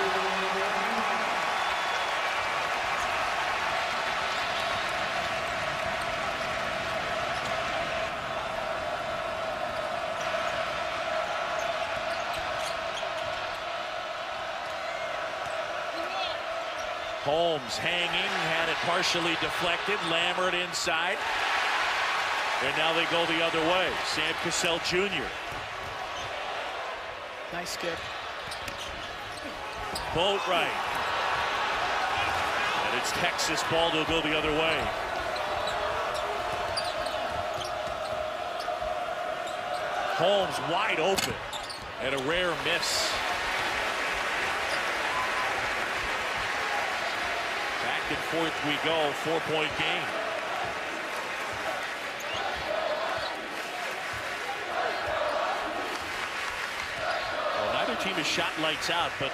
Holmes hanging, had it partially deflected. Lambert inside. And now they go the other way. Sam Cassell Jr.
Nice skip.
Boatwright. And it's Texas ball to go the other way. Holmes wide open. And a rare miss. Back and forth we go, 4-point game. Well, neither team has shot lights out, but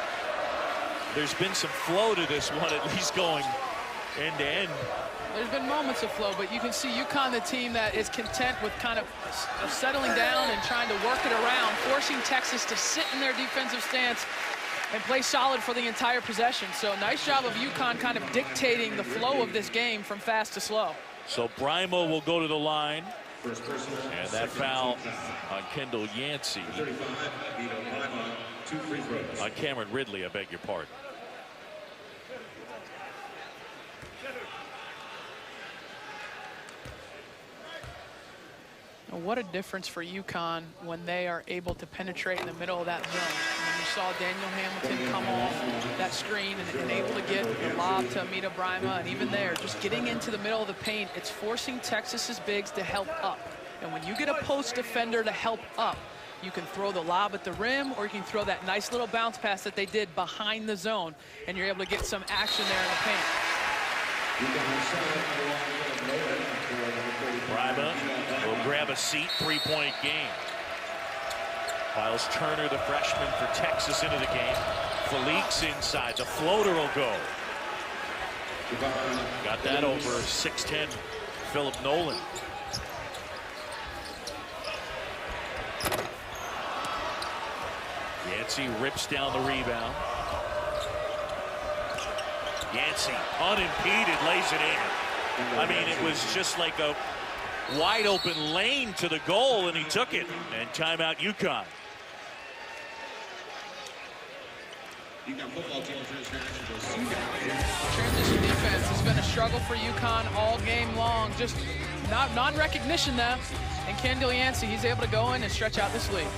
there's been some flow to this one, at least going end to end.
There's been moments of flow, but you can see UConn, the team that is content with kind of settling down and trying to work it around, forcing Texas to sit in their defensive stance and play solid for the entire possession. So nice job of UConn kind of dictating the flow of this game from fast to slow.
So Brimo will go to the line. And that foul on Kendall Yancey. On Cameron Ridley, I beg your pardon.
What a difference for UConn when they are able to penetrate in the middle of that zone. And you saw Daniel Hamilton come off that screen and able to get the lob to Amita Brima. And even there, just getting into the middle of the paint, it's forcing Texas's bigs to help up. And when you get a post defender to help up, you can throw the lob at the rim, or you can throw that nice little bounce pass that they did behind the zone, and you're able to get some action there in the paint.
Brima will grab a seat, 3-point game. Miles Turner, the freshman for Texas, into the game. Felix inside, the floater will go. Got that over 6'10", Philip Nolan. Yancey rips down the rebound. Yancey, unimpeded, lays it in. I mean, it was just like a wide open lane to the goal, and he took it. And timeout UConn.
Transition defense has been a struggle for UConn all game long. Just non-recognition now. And Kendall Yancey, he's able to go in and stretch out this lead.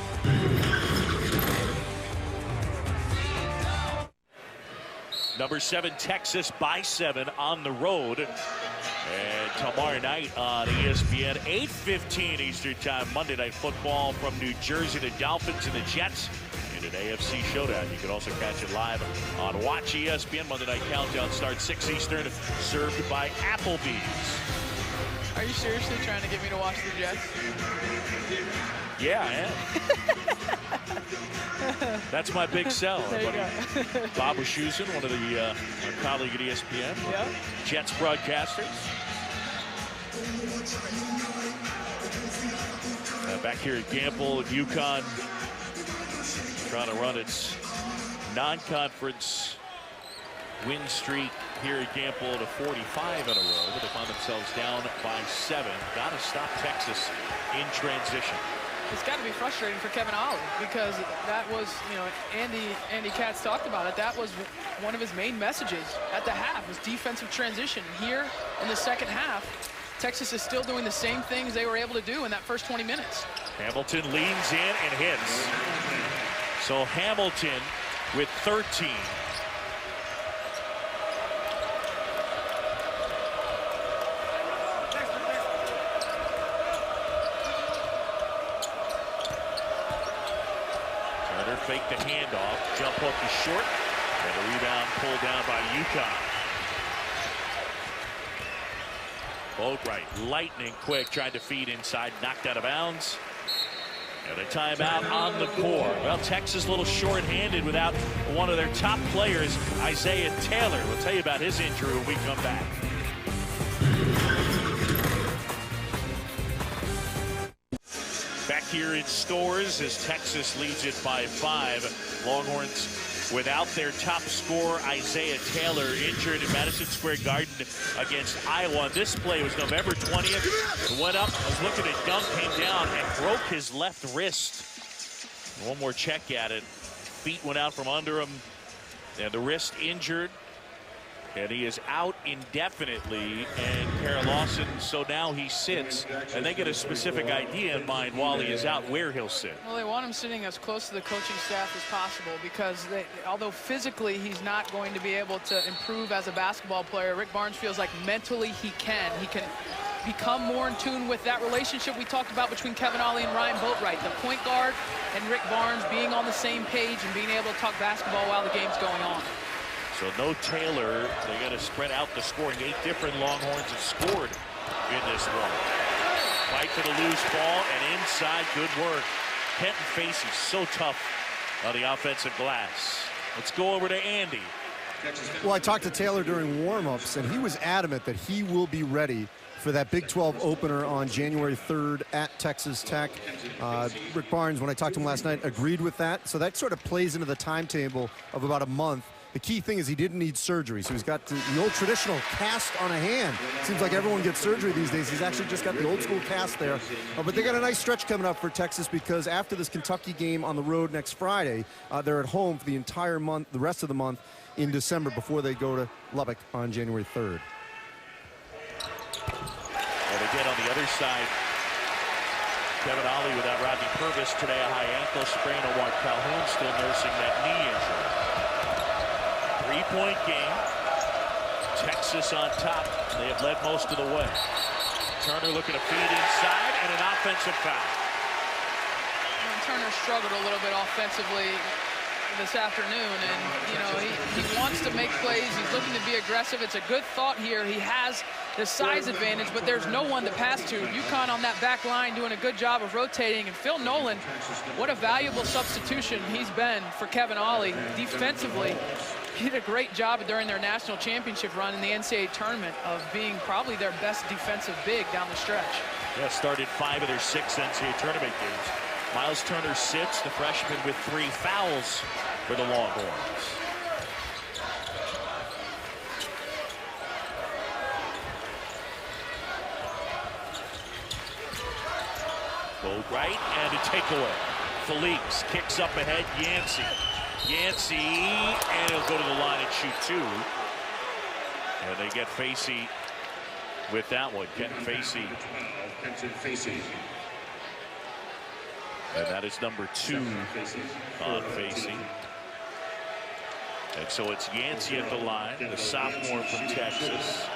Number 7, Texas by 7 on the road. And tomorrow night on ESPN, 8:15 Eastern Time, Monday Night Football from New Jersey, the Dolphins and the Jets. in an AFC showdown. You can also catch it live on Watch ESPN. Monday Night Countdown starts 6 Eastern, served by Applebee's.
Are you seriously trying to get me to watch the Jets?
Yeah, I am. That's my big sell.
There you go.
Bob Wischusen, one of the our colleague at ESPN.
Yeah.
Jets broadcasters. Back here at Gamble, UConn trying to run its non-conference win streak here at Gamble to 45 in a row. But they find themselves down by 7. Got to stop Texas in transition.
It's got to be frustrating for Kevin Ollie because that was, you know, Andy Katz talked about it. That was one of his main messages at the half was defensive transition. Here in the second half, Texas is still doing the same things they were able to do in that first 20 minutes.
Hamilton leans in and hits. So Hamilton with 13. Turner faked the handoff, jump hook is short, and a rebound pulled down by UConn. Boatwright, lightning quick, tried to feed inside, knocked out of bounds. And a timeout on the court. Well, Texas a little short-handed without one of their top players, Isaiah Taylor. We'll tell you about his injury when we come back. Back here in Stores as Texas leads it by 5. Longhorns without their top scorer, Isaiah Taylor, injured in Madison Square Garden against Iowa. This play was November 20th. Went up, was looking at dunk, came down and broke his left wrist. One more check at it. Feet went out from under him. And the wrist injured. And he is out indefinitely, and Kara Lawson, so now he sits, and they get a specific idea in mind while he is out where he'll sit.
Well, they want him sitting as close to the coaching staff as possible because although physically he's not going to be able to improve as a basketball player, Rick Barnes feels like mentally he can. He can become more in tune with that relationship we talked about between Kevin Ollie and Ryan Boatwright, the point guard and Rick Barnes being on the same page and being able to talk basketball while the game's going on.
So no Taylor. They got to spread out the scoring. 8 different Longhorns have scored in this one. Fight for the loose ball and inside. Good work. Kenton Facey so tough on the offensive glass. Let's go over to Andy.
Well, I talked to Taylor during warm-ups, and he was adamant that he will be ready for that Big 12 opener on January 3rd at Texas Tech. Rick Barnes, when I talked to him last night, agreed with that. So that sort of plays into the timetable of about a month. The key thing is he didn't need surgery, so he's got the old traditional cast on a hand. Seems like everyone gets surgery these days. He's actually just got the old school cast there. But they got a nice stretch coming up for Texas because after this Kentucky game on the road next Friday, they're at home for the entire month, the rest of the month in December before they go to Lubbock on January 3rd.
And again on the other side, Kevin Ollie without Rodney Purvis today, a high ankle sprain. Omar Calhoun still nursing that knee injury. 3-point game. Texas on top. They have led most of the way. Turner looking to feed inside and an offensive foul.
Turner struggled a little bit offensively this afternoon, and you know he wants to make plays. He's looking to be aggressive. It's a good thought here. He has the size advantage, but there's no one to pass to. UConn on that back line doing a good job of rotating, and Phil Nolan, what a valuable substitution he's been for Kevin Ollie defensively. He did a great job during their national championship run in the NCAA tournament of being probably their best defensive big down the stretch.
Yeah, started 5 of their 6 NCAA tournament games. Miles Turner sits, the freshman with 3 fouls for the Longhorns. Boatwright and a takeaway. Felix kicks up ahead, Yancey, and he'll go to the line and shoot 2. And they get Facey with that one. Kenton Facey. And that is number 2 on Facey. And so it's Yancey at the line, the sophomore from Texas.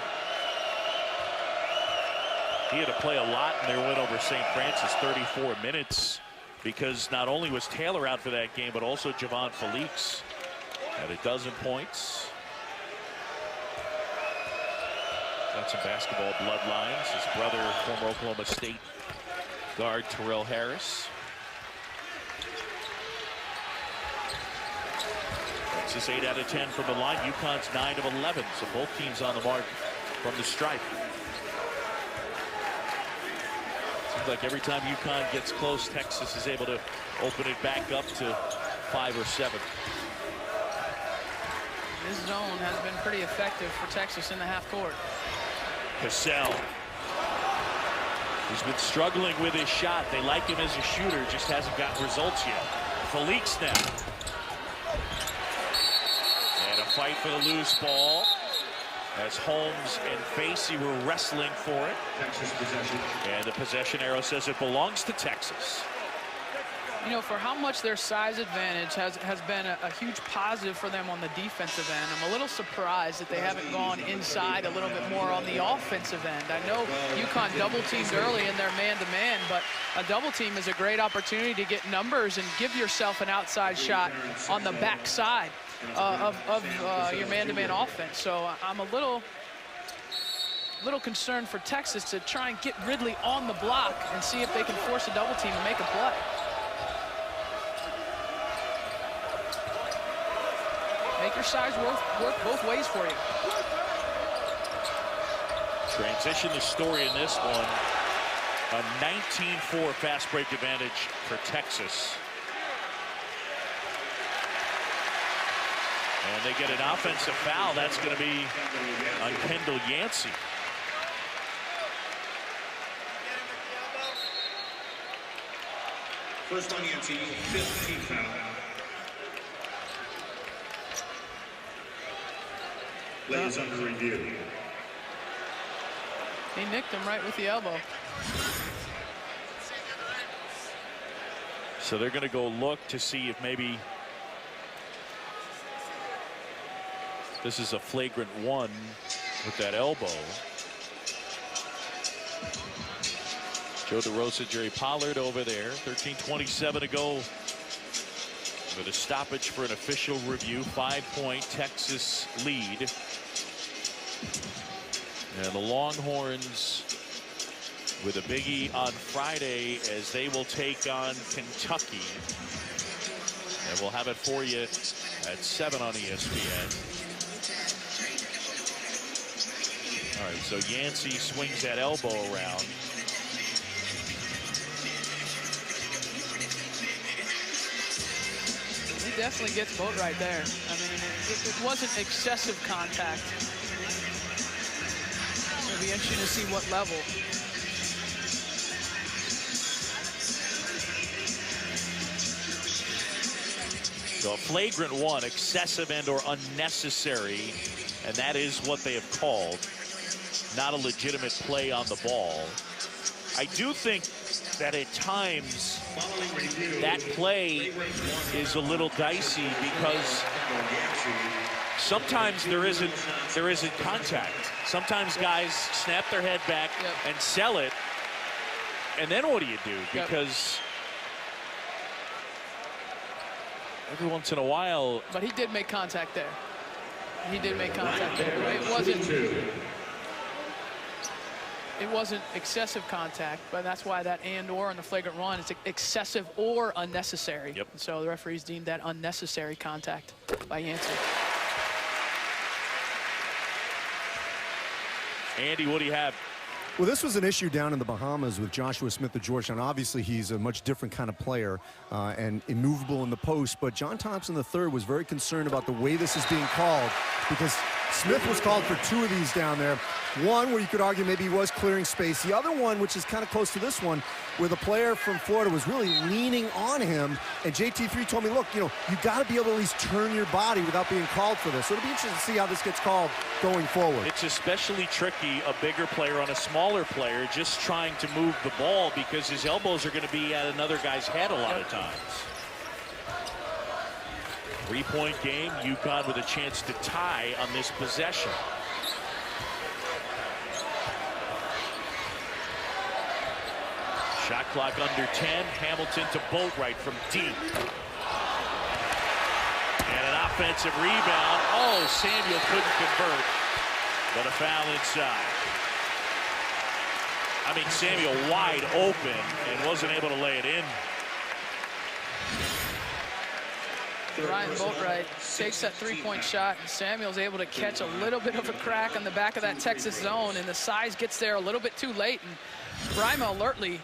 He had to play a lot in their win over St. Francis, 34 minutes because not only was Taylor out for that game, but also Javon Felix at 12 points. Got some basketball bloodlines. His brother, former Oklahoma State guard Terrell Harris. Texas 8 out of 10 from the line. UConn's 9 of 11. So both teams on the mark from the stripe. Seems like every time UConn gets close, Texas is able to open it back up to 5 or 7.
This zone has been pretty effective for Texas in the half court.
Cassell. He's been struggling with his shot. They like him as a shooter, just hasn't gotten results yet. Felix now. And a fight for the loose ball as Holmes and Facey were wrestling for it.
Texas possession.
And the possession arrow says it belongs to Texas.
You know, for how much their size advantage has been a huge positive for them on the defensive end, I'm a little surprised that they haven't gone inside a little bit more on the offensive end. I know UConn double-teamed early in their man-to-man, but a double team is a great opportunity to get numbers and give yourself an outside shot on the backside of your man-to-man offense. So I'm a little concerned for Texas to try and get Ridley on the block and see if they can force a double team and make a play. Make your size work both ways for you.
Transition the story in this one. A 19-4 fast break advantage for Texas. And they get an offensive foul. That's going to be on Kendall Yancey.
First on Yancey, 5th team foul. Plays under review.
He nicked him right with the elbow.
So they're going to go look to see if maybe this is a flagrant one with that elbow. Joe DeRosa, Jerry Pollard over there. 13:27 to go. With a stoppage for an official review. 5-point Texas lead. And the Longhorns with a biggie on Friday as they will take on Kentucky. And we'll have it for you at 7 on ESPN. All right, so Yancey swings that elbow around.
He definitely gets both right there. I mean, it wasn't excessive contact. It'll be interesting to see what level.
So a flagrant one, excessive and or unnecessary, and that is what they have called. Not a legitimate play on the ball. I do think that at times that play is a little dicey because sometimes there isn't contact. Sometimes guys snap their head back and sell it, and then what do you do? Because every once in a while.
But he did make contact there. He did make contact there. It wasn't excessive contact, but that's why that and/or on the flagrant one is excessive or unnecessary.
Yep.
So the referees deemed that unnecessary contact by Yancey.
Andy, what do you have?
Well, this was an issue down in the Bahamas with Joshua Smith of Georgetown. Obviously, he's a much different kind of player and immovable in the post. But John Thompson III was very concerned about the way this is being called because Smith was called for 2 of these down there. One where you could argue maybe he was clearing space. The other one, which is kind of close to this one, where the player from Florida was really leaning on him. And JT3 told me, look, you got to be able to at least turn your body without being called for this. So it'll be interesting to see how this gets called going forward.
It's especially tricky, a bigger player on a smaller player just trying to move the ball because his elbows are going to be at another guy's head a lot of times. 3-point game, UConn with a chance to tie on this possession. Shot clock under 10. Hamilton to Boatwright from deep. And an offensive rebound. Oh, Samuel couldn't convert, but a foul inside. I mean, Samuel wide open and wasn't able to lay it in.
Ryan Boatwright takes that three-point shot, and Samuel's able to catch a little bit of a crack on the back of that Texas zone, and the size gets there a little bit too late, and Brima alertly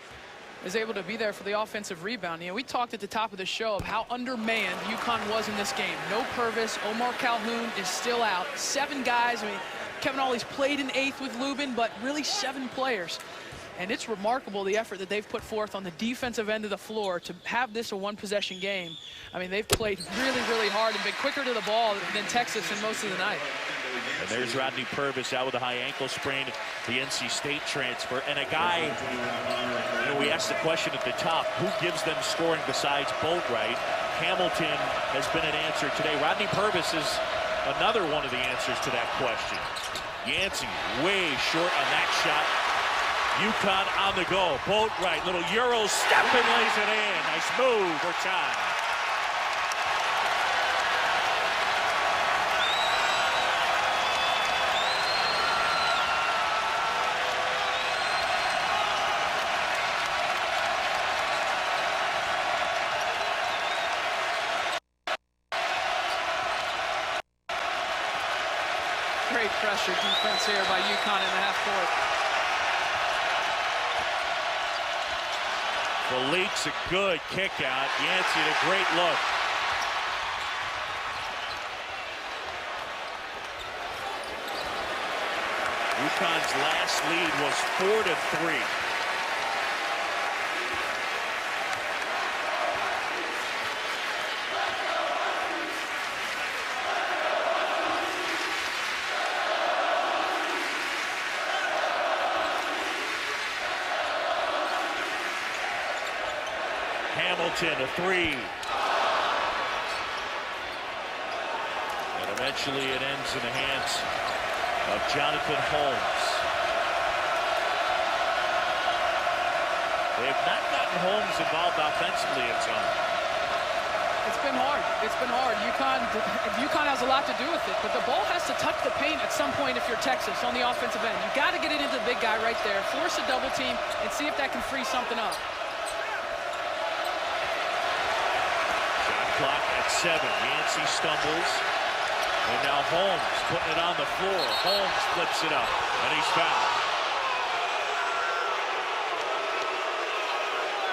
is able to be there for the offensive rebound. You know, we talked at the top of the show of how undermanned UConn was in this game. No Purvis, Omar Calhoun is still out. 7 guys. I mean, Kevin Ollie's played in 8th with Lubin, but really 7 players. And it's remarkable the effort that they've put forth on the defensive end of the floor to have this a one-possession game. I mean, they've played really, really hard and been quicker to the ball than Texas in most of the night.
And there's Rodney Purvis out with a high ankle sprain, the NC State transfer. And a guy, you know, we asked the question at the top, who gives them scoring besides Boatwright? Hamilton has been an answer today. Rodney Purvis is another one of the answers to that question. Yancey way short on that shot. UConn on the go. Boatwright, little Euro step and lays it in. Nice move for time.
Great pressure defense here by UConn in the half court.
Felix, a good kick out. Yancey, a great look. UConn's last lead was 4-3. Hamilton, a 3. And eventually it ends in the hands of Jonathan Holmes. They have not gotten Holmes involved offensively at times.
It's been hard. It's been hard. UConn has a lot to do with it, but the ball has to touch the paint at some point if you're Texas on the offensive end. You've got to get it into the big guy right there, force a double team, and see if that can free something up.
Clock at 7. Yancey stumbles. And now Holmes putting it on the floor. Holmes flips it up. And he's fouled.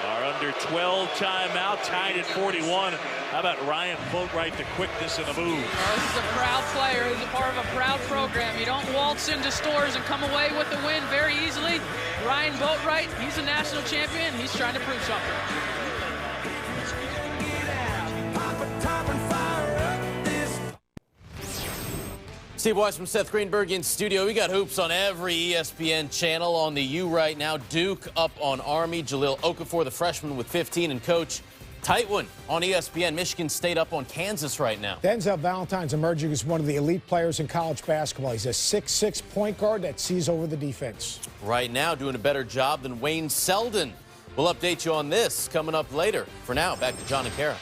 Our under 12 timeout, tied at 41. How about Ryan Boatwright, the quickness of the move?
Oh, this is a proud player. This is a part of a proud program. You don't waltz into stores and come away with the win very easily. Ryan Boatwright, he's a national champion. He's trying to prove something.
Steve Weissman, Seth Greenberg in studio. We got hoops on every ESPN channel on the U right now. Duke up on Army. Jahlil Okafor, the freshman, with 15. And Coach, tight one on ESPN. Michigan State up on Kansas right now.
Denzel Valentine's emerging as one of the elite players in college basketball. He's a 6'6" point guard that sees over the defense.
Right now, doing a better job than Wayne Selden. We'll update you on this coming up later. For now, back to John and Kara.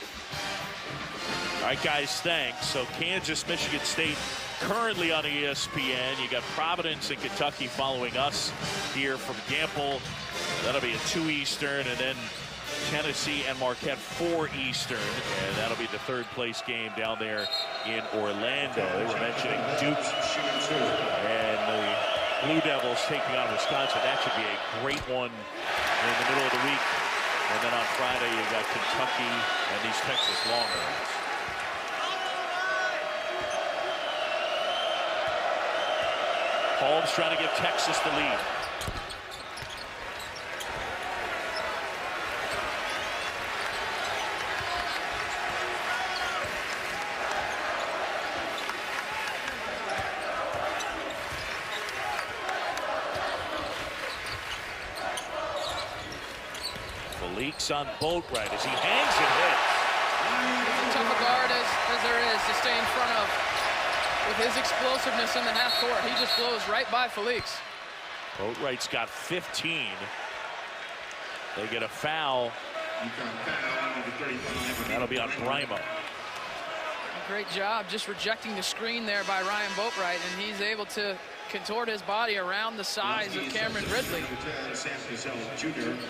All right, guys, thanks. So Kansas, Michigan State currently on ESPN. You got Providence and Kentucky following us here from Gamble. That'll be at 2 Eastern, and then Tennessee and Marquette 4 Eastern, and that'll be the third-place game down there in Orlando. They were mentioning Duke and the Blue Devils taking on Wisconsin. That should be a great one in the middle of the week. And then on Friday, you got Kentucky and these Texas Longhorns. Holmes trying to give Texas the lead. Felix on Boatwright as he hangs and hits.
As tough a guard as there is to stay in front of. With his explosiveness in the half court, he just blows right by Felix.
Boatwright's got 15. They get a foul. That'll be on Brimo.
Great job just rejecting the screen there by Ryan Boatwright, and he's able to contort his body around the size of Cameron Ridley.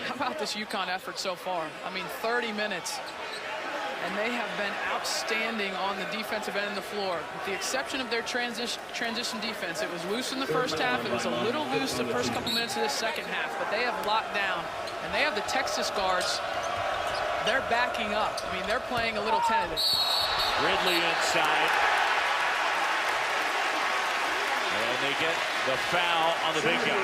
How about this UConn effort so far? I mean, 30 minutes, and they have been outstanding on the defensive end of the floor. With the exception of their transition defense, it was loose in the first half. It was a little loose the first couple minutes of the second half, but they have locked down, and they have the Texas guards. They're backing up. I mean, they're playing a little tentative.
Ridley inside. And they get the foul on the big guy.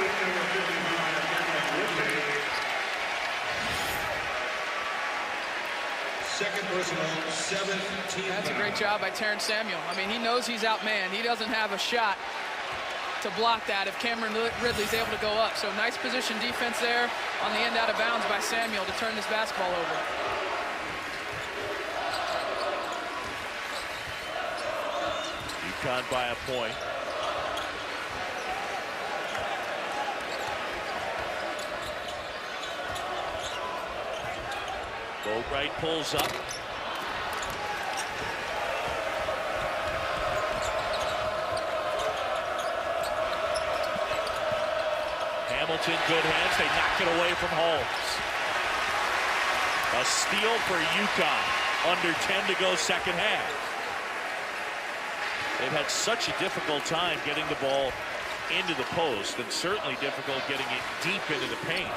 Second personal, 17.
That's a great job by Terrence Samuel. I mean, he knows he's outmanned. He doesn't have a shot to block that if Cameron Ridley's able to go up. So nice position defense there on the end out of bounds by Samuel to turn this basketball over.
UConn by a point. Boatwright pulls up. Hamilton, good hands. They knock it away from Holmes. A steal for UConn. Under 10 to go second half. They've had such a difficult time getting the ball into the post, and certainly difficult getting it deep into the paint.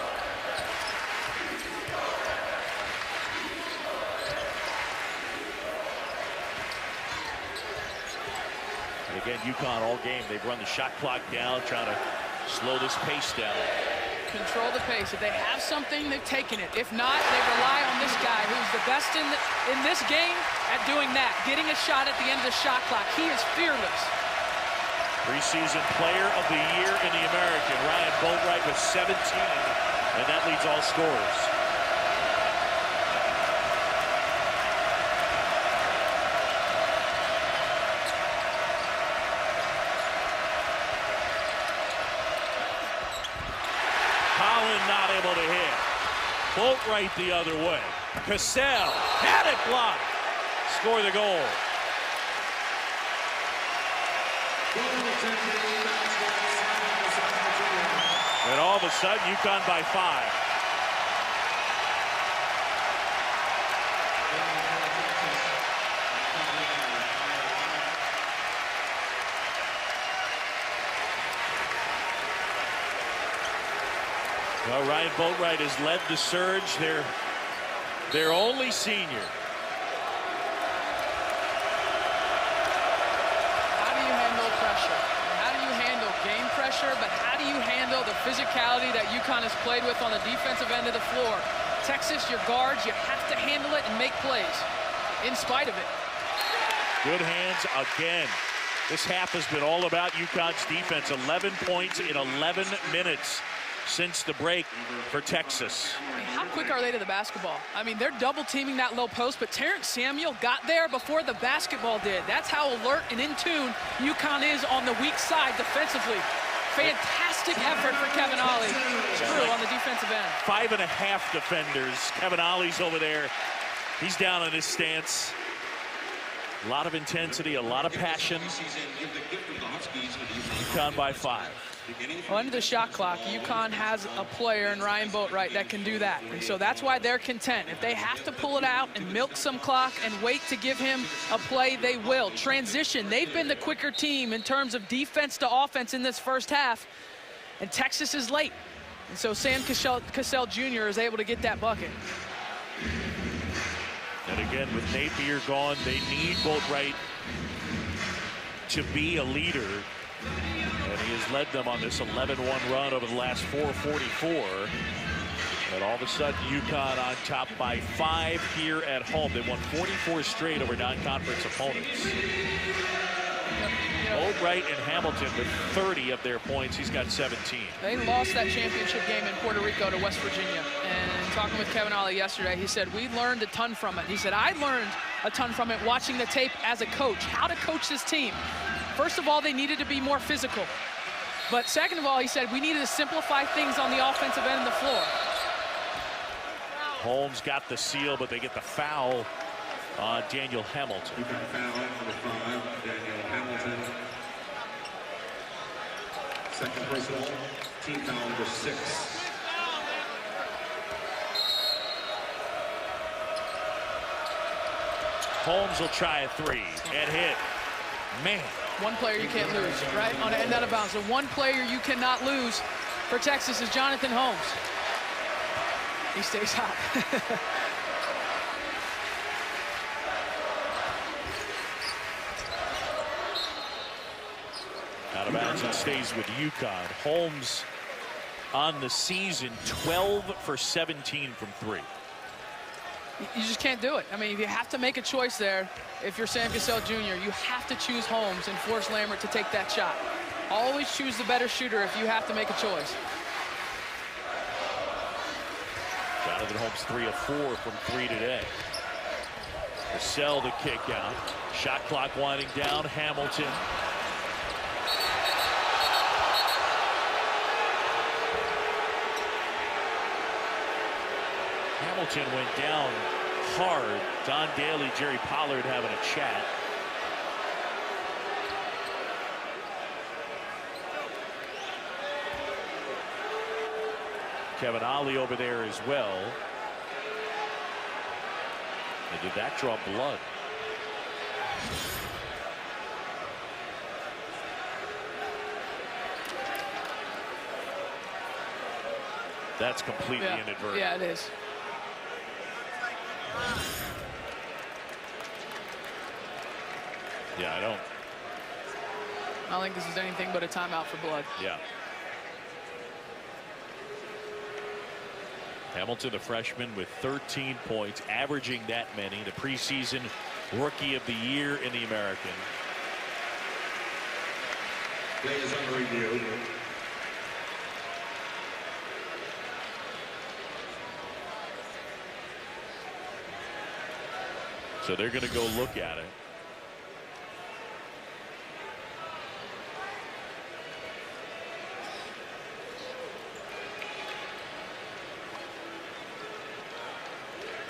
And again, UConn all game, they've run the shot clock down, trying to slow this pace down.
Control the pace. If they have something, they've taken it. If not, they rely on this guy who's the best in this game at doing that, getting a shot at the end of the shot clock. He is fearless.
Preseason player of the year in the American, Ryan Boatwright with 17, and that leads all scorers. Not able to hit. Boatwright the other way. Cassell had it blocked. Score the goal. And all of a sudden, UConn by 5. Well, Ryan Boatwright has led the surge. Their only senior.
How do you handle pressure? How do you handle game pressure? But how do you handle the physicality that UConn has played with on the defensive end of the floor? Texas, your guards, you have to handle it and make plays in spite of it.
Good hands again. This half has been all about UConn's defense. 11 points in 11 minutes. Since the break for Texas.
How quick are they to the basketball? I mean, they're double teaming that low post, but Terrence Samuel got there before the basketball did. That's how alert and in tune UConn is on the weak side defensively. Fantastic effort for Kevin Ollie. True on the defensive end.
5.5 defenders. Kevin Ollie's over there. He's down in his stance. A lot of intensity, a lot of passion. UConn by 5.
Well, under the shot clock, UConn has a player in Ryan Boatwright that can do that. And so that's why they're content. If they have to pull it out and milk some clock and wait to give him a play, they will. Transition, they've been the quicker team in terms of defense to offense in this first half. And Texas is late. And so Sam Cassell Jr. is able to get that bucket.
And again, with Napier gone, they need Boatwright to be a leader. And he has led them on this 11-1 run over the last 4:44. And all of a sudden, UConn on top by 5 here at home. They won 44 straight over non-conference opponents. Boatwright and Hamilton with 30 of their points. He's got 17.
They lost that championship game in Puerto Rico to West Virginia. And talking with Kevin Ollie yesterday, he said, we learned a ton from it. He said, I learned a ton from it watching the tape as a coach, how to coach this team. First of all, they needed to be more physical. But second of all, he said, we needed to simplify things on the offensive end of the floor.
Holmes got the seal, but they get the foul on Daniel Hamilton.
You got foul number 5, Daniel Hamilton. Second personal, team foul number 6.
Holmes will try a 3 and hit. Man.
One player you can't lose, right? On an end out of bounds. The one player you cannot lose for Texas is Jonathan Holmes. He stays hot.
Out of bounds, it stays with UConn. Holmes on the season, 12 for 17 from 3.
You just can't do it. I mean, you have to make a choice there. If you're Sam Cassell Jr., you have to choose Holmes and force Lambert to take that shot. Always choose the better shooter if you have to make a choice.
Jonathan Holmes 3 of 4 from 3 today. Cassell the kick out. Shot clock winding down. Hamilton. Hamilton went down hard. Don Daly, Jerry Pollard having a chat. Kevin Ollie over there as well. And did that draw blood? That's completely inadvertent.
Yeah, it is.
Yeah, I don't
think this is anything but a timeout for blood.
Yeah. Hamilton, the freshman, with 13 points, averaging that many. The preseason Rookie of the Year in the American.
Play is under review.
So they're going to go look at it.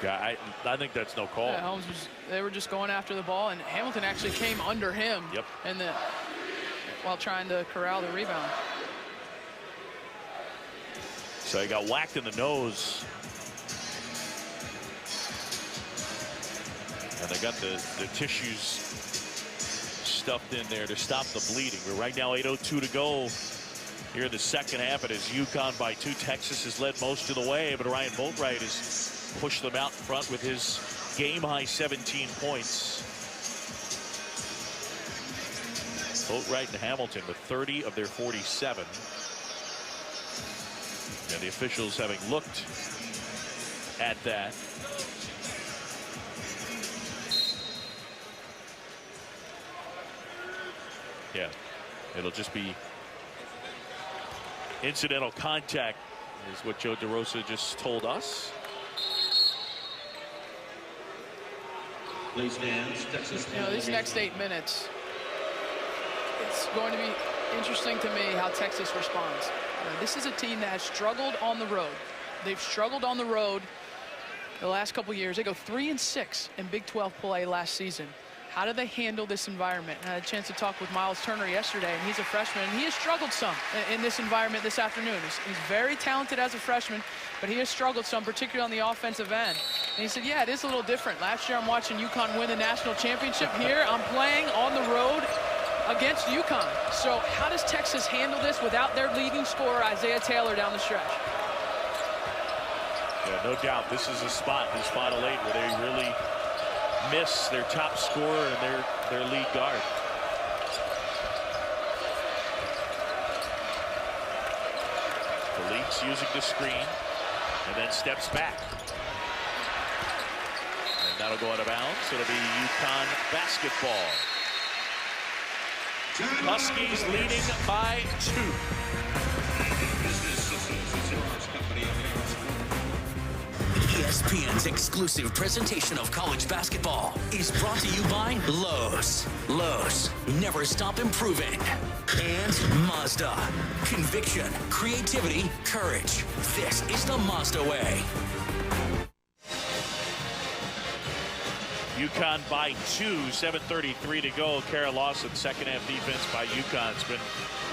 Yeah, I think that's no call.
Yeah, Holmes they were just going after the ball, and Hamilton actually came under him.
Yep.
And while trying to corral the rebound.
So he got whacked in the nose. And they got the tissues stuffed in there to stop the bleeding. But right now, 8:02 to go here in the second half. It is UConn by 2. Texas has led most of the way, but Ryan Boatwright has pushed them out in front with his game-high 17 points. Boatwright and Hamilton with 30 of their 47. And the officials having looked at that. Yeah, it'll just be incidental contact is what Joe DeRosa just told us.
Please stands. Texas.
You know, these next 8 minutes, it's going to be interesting to me how Texas responds. This is a team that has struggled on the road. They've struggled on the road the last couple years. They go 3-6 in Big 12 play last season. How do they handle this environment? I had a chance to talk with Miles Turner yesterday, and he's a freshman, and he has struggled some in this environment this afternoon. He's very talented as a freshman, but he has struggled some, particularly on the offensive end. And he said, yeah, it is a little different. Last year, I'm watching UConn win the national championship. Here, I'm playing on the road against UConn. So how does Texas handle this without their leading scorer, Isaiah Taylor, down the stretch?
Yeah, no doubt. This is a spot, this Final 8, where they really miss their top scorer and their lead guard. Felix using the screen and then steps back. And that'll go out of bounds. It'll be UConn basketball. Huskies leading by 2.
ESPN's exclusive presentation of college basketball is brought to you by Lowe's. Lowe's, never stop improving. And Mazda. Conviction, creativity, courage. This is the Mazda way.
UConn by 2, 7:33 to go. Kara Lawson, second half defense by UConn. It's been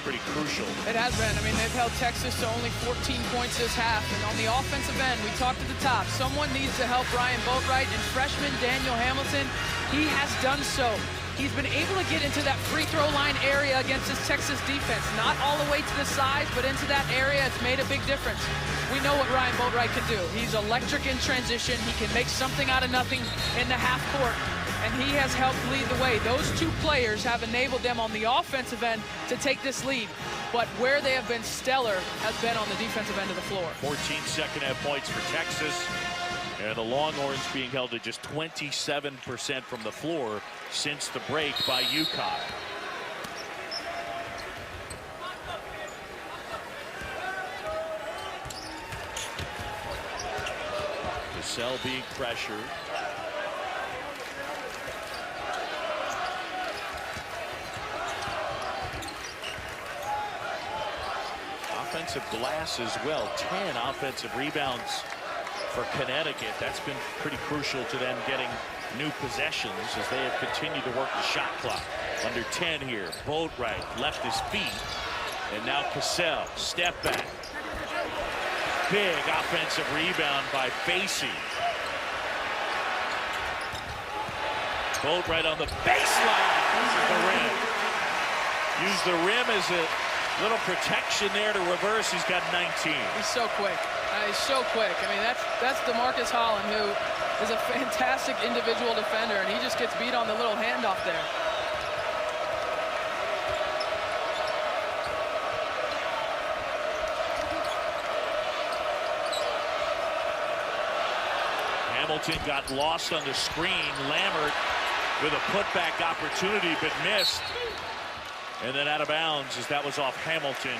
pretty crucial.
It has been. I mean, they've held Texas to only 14 points this half. And on the offensive end, we talked at the top, someone needs to help Ryan Boatwright, and freshman Daniel Hamilton, he has done so. He's been able to get into that free throw line area against this Texas defense. Not all the way to the sides, but into that area. It's made a big difference. We know what Ryan Boatwright can do. He's electric in transition. He can make something out of nothing in the half court, and he has helped lead the way. Those two players have enabled them on the offensive end to take this lead, but where they have been stellar has been on the defensive end of the floor.
14 second half points for Texas, and the Longhorns being held to just 27% from the floor since the break by UConn. Cassell being pressured. Offensive glass as well. 10 offensive rebounds for Connecticut. That's been pretty crucial to them getting new possessions as they have continued to work the shot clock. Under 10 here. Boatwright left his feet. And now Cassell, step back. Big offensive rebound by Facey. Boatwright on the baseline. Uses the rim. Use the rim as a little protection there to reverse. He's got 19.
He's so quick. He's so quick. I mean, that's DeMarcus Holland, who is a fantastic individual defender, and he just gets beat on the little handoff there.
Hamilton got lost on the screen. Lammert with a putback opportunity, but missed. And then out of bounds as that was off Hamilton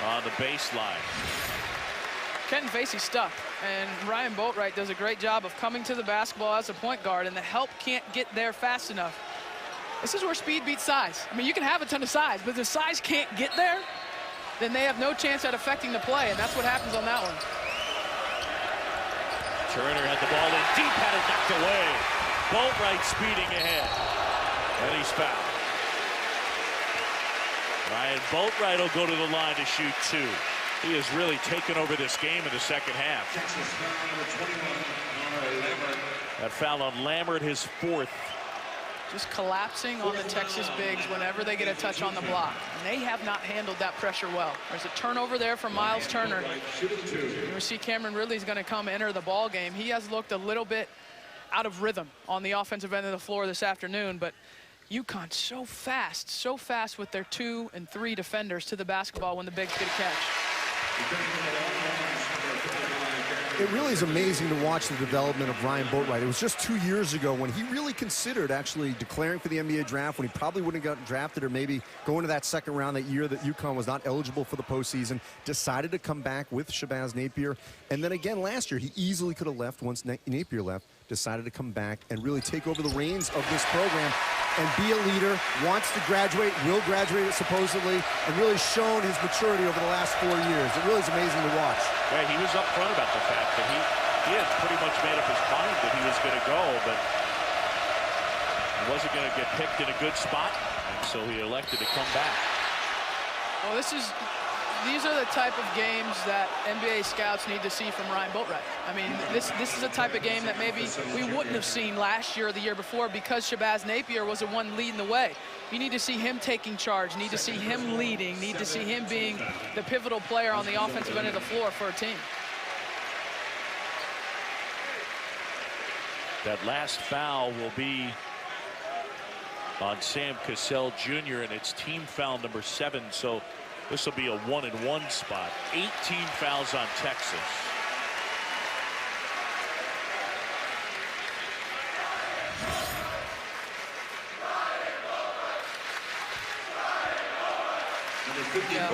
on the baseline.
Kenton Facey's stuck, and Ryan Boatwright does a great job of coming to the basketball as a point guard, and the help can't get there fast enough. This is where speed beats size. I mean, you can have a ton of size, but if the size can't get there, then they have no chance at affecting the play, and that's what happens on that one.
Turner had the ball in deep, had it knocked away. Boatwright speeding ahead, and he's fouled. Ryan Boatwright will go to the line to shoot 2. He has really taken over this game in the second half. That foul on Lammert, his 4th.
Just collapsing on the Texas bigs whenever they get a touch on the block. And they have not handled that pressure well. There's a turnover there from Miles Turner. You see Cameron Ridley's going to come enter the ball game. He has looked a little bit out of rhythm on the offensive end of the floor this afternoon, but UConn so fast with their 2 and 3 defenders to the basketball when the bigs get a catch.
It really is amazing to watch the development of Ryan Boatwright. It was just 2 years ago when he really considered actually declaring for the NBA draft, when he probably wouldn't have gotten drafted, or maybe going to that second round that year that UConn was not eligible for the postseason. Decided to come back with Shabazz Napier. And then again last year, he easily could have left once Napier left. Decided to come back and really take over the reins of this program and be a leader, wants to graduate, will graduate it supposedly, and really shown his maturity over the last 4 years. It really is amazing to watch.
Yeah, he was upfront about the fact that he had pretty much made up his mind that he was going to go, but he wasn't going to get picked in a good spot, and so he elected to come back.
Well, these are the type of games that NBA scouts need to see from Ryan Boatwright. I mean, this is a type of game that maybe we wouldn't have seen last year or the year before because Shabazz Napier was the one leading the way. You need to see him taking charge, need to see him leading, need to see him being the pivotal player on the offensive end of the floor for a team.
That last foul will be on Sam Cassell Jr., and it's team foul number 7, so this will be a 1-and-1 spot. 18 fouls on Texas.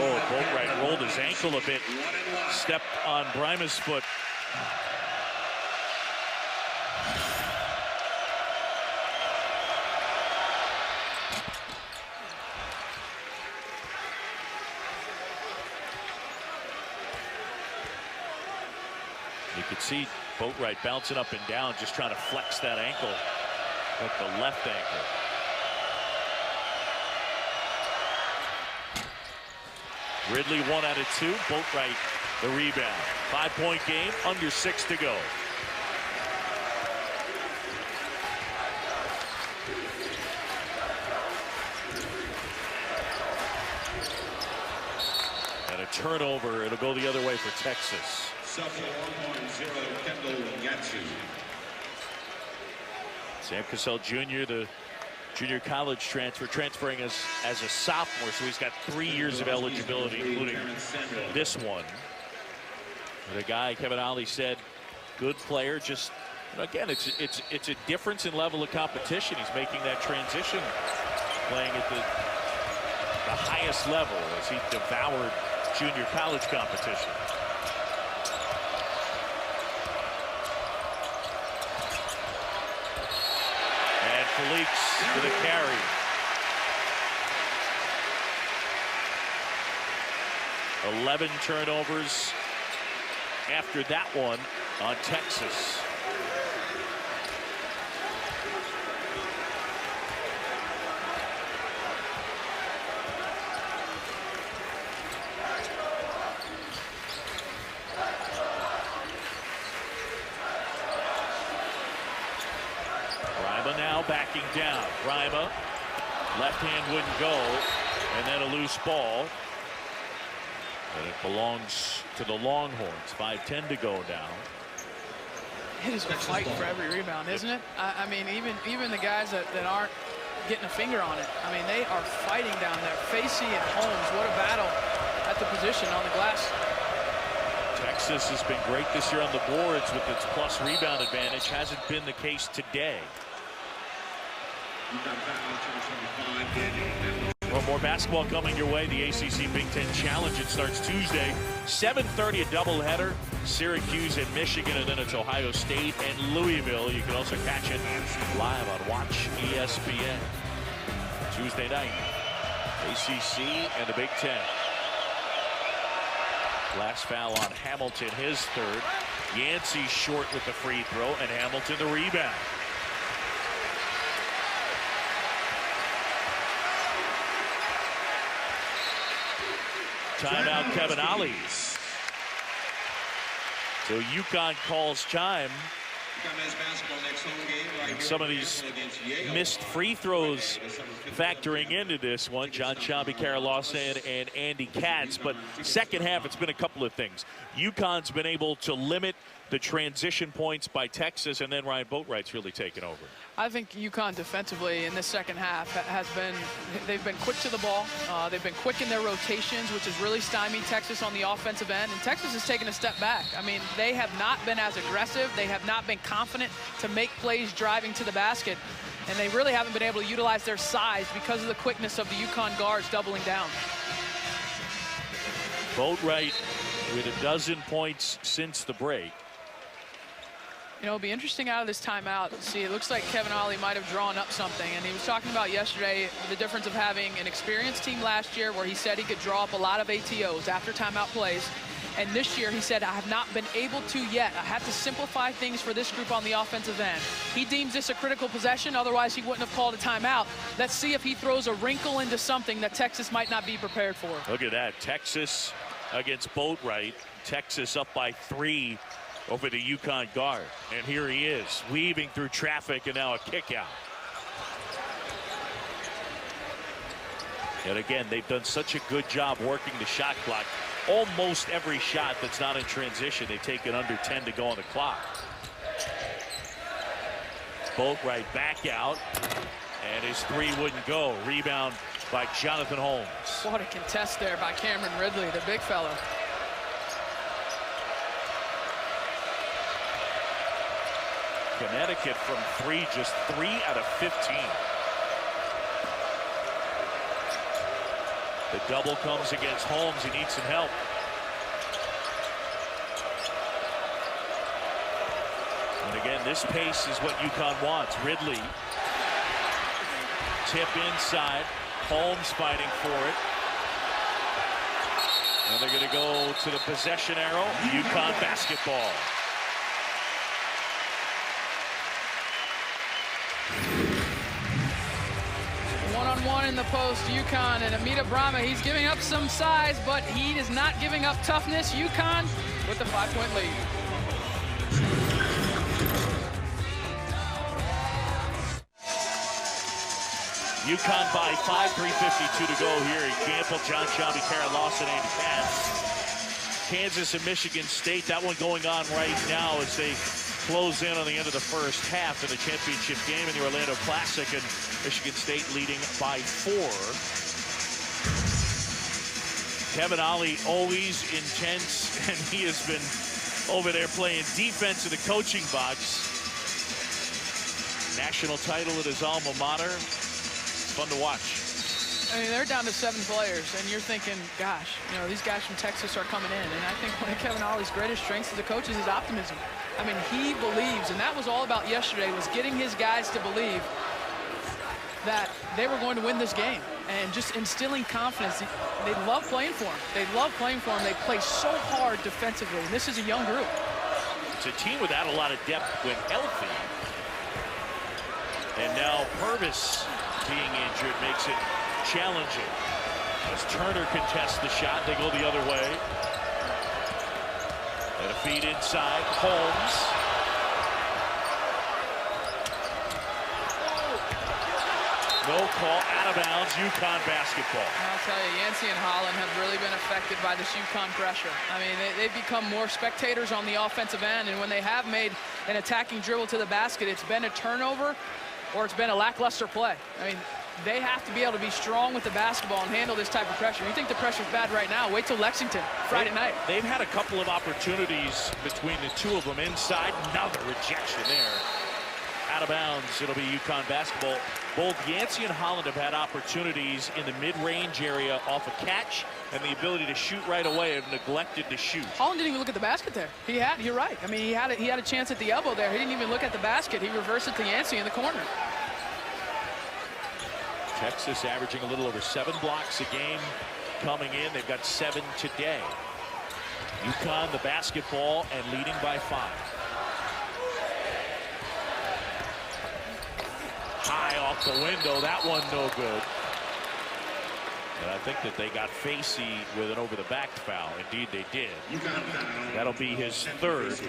Oh, Boatwright rolled his ankle a bit. Stepped on Brima's foot. You could see Boatwright bouncing up and down, just trying to flex that ankle. at the left ankle. Ridley 1 out of 2. Boatwright the rebound. 5-point game, under 6 to go. And a turnover. It'll go the other way for Texas.
Sophomore Longhorn 0, Kendall Yatsu.
Sam Cassell Jr., the junior college transfer, transferring as a sophomore, so he's got 3 years of eligibility, including this one. But a guy, Kevin Ollie said, good player, just, you know, again, it's a difference in level of competition. He's making that transition, playing at the highest level as he devoured junior college competition. And Felix with a carry. $11 turnovers after that one on Texas. Rima now backing down. Rima, left hand wouldn't go, and then a loose ball. And it belongs to the Longhorns. 5:10 to go now.
It is a fight for every rebound, isn't it? I mean, even the guys that aren't getting a finger on it, I mean, they are fighting down there. Facey and Holmes, what a battle at the position on the glass.
Texas has been great this year on the boards with its plus rebound advantage. Hasn't been the case today. Well, more basketball coming your way. The ACC Big Ten Challenge. It starts Tuesday, 7:30, a doubleheader. Syracuse and Michigan, and then it's Ohio State and Louisville. You can also catch it live on Watch ESPN. Tuesday night, ACC and the Big Ten. Last foul on Hamilton, his third. Yancey short with the free throw, and Hamilton the rebound. Timeout, Kevin Ollie. So UConn calls time. And some of these missed free throws factoring into this one. John Shambi, Kara Lawson, and Andy Katz. But second half, it's been a couple of things. UConn's been able to limit the transition points by Texas, and then Ryan Boatwright's really taken over.
I think UConn defensively in this second half they've been quick to the ball. They've been quick in their rotations, which has really stymied Texas on the offensive end. And Texas has taken a step back. I mean, they have not been as aggressive. They have not been confident to make plays driving to the basket. And they really haven't been able to utilize their size because of the quickness of the UConn guards doubling down.
Boatwright with 12 points since the break.
You know, it'll be interesting out of this timeout. See, it looks like Kevin Ollie might have drawn up something, and he was talking about yesterday the difference of having an experienced team last year where he said he could draw up a lot of ATOs after timeout plays. And this year, he said, I have not been able to yet. I have to simplify things for this group on the offensive end. He deems this a critical possession, otherwise he wouldn't have called a timeout. Let's see if he throws a wrinkle into something that Texas might not be prepared for.
Look at that, Texas against Boatwright. Texas up by 3 over the UConn guard. And here he is, weaving through traffic, and now a kick out. And again, they've done such a good job working the shot clock. Almost every shot that's not in transition, they take it under 10 to go on the clock. Boatwright back out, and his 3 wouldn't go. Rebound by Jonathan Holmes.
What a contest there by Cameron Ridley, the big fella.
Connecticut from 3, just 3 out of 15. The double comes against Holmes. He needs some help. And again, this pace is what UConn wants. Ridley, tip inside. Holmes fighting for it. And they're going to go to the possession arrow. UConn basketball.
1-on-one in the post, UConn, and Amita Brahma, he's giving up some size, but he is not giving up toughness. UConn with the 5-point lead.
UConn by 5, 3:52 to go here in Campbell. John Shelby, Kara Lawson, Andy Katz. Kansas and Michigan State, that one going on right now as they close in on the end of the first half in the championship game in the Orlando Classic, and Michigan State leading by 4. Kevin Ollie always intense, and he has been over there playing defense in the coaching box. National title at his alma mater. Fun to watch.
I mean, they're down to 7 players, and you're thinking, gosh, you know, these guys from Texas are coming in. And I think one of Kevin Ollie's greatest strengths as a coach is his optimism. I mean, he believes, and that was all about yesterday, was getting his guys to believe that they were going to win this game and just instilling confidence. They love playing for him. They love playing for him. They play so hard defensively, and this is a young group.
It's a team without a lot of depth when healthy. And now Purvis being injured makes it challenging. As Turner contests the shot, they go the other way. And a feed inside, Holmes. No call, out of bounds, UConn basketball.
I'll tell you, Yancey and Holland have really been affected by this UConn pressure. I mean, they've become more spectators on the offensive end, and when they have made an attacking dribble to the basket, it's been a turnover or it's been a lackluster play. I mean, they have to be able to be strong with the basketball and handle this type of pressure. You think the pressure's bad right now, wait till Lexington, Friday night.
They've had a couple of opportunities between the two of them inside. Another rejection there. Out of bounds, it'll be UConn basketball. Both Yancey and Holland have had opportunities in the mid-range area off a catch, and the ability to shoot right away have neglected to shoot.
Holland didn't even look at the basket there. You're right. I mean, he had a chance at the elbow there. He didn't even look at the basket. He reversed it to Yancey in the corner.
Texas averaging a little over 7 blocks a game coming in. They've got 7 today. UConn the basketball and leading by 5. High off the window, that one no good. And I think that they got Facey with an over the back foul. Indeed they did. That'll be his 3rd.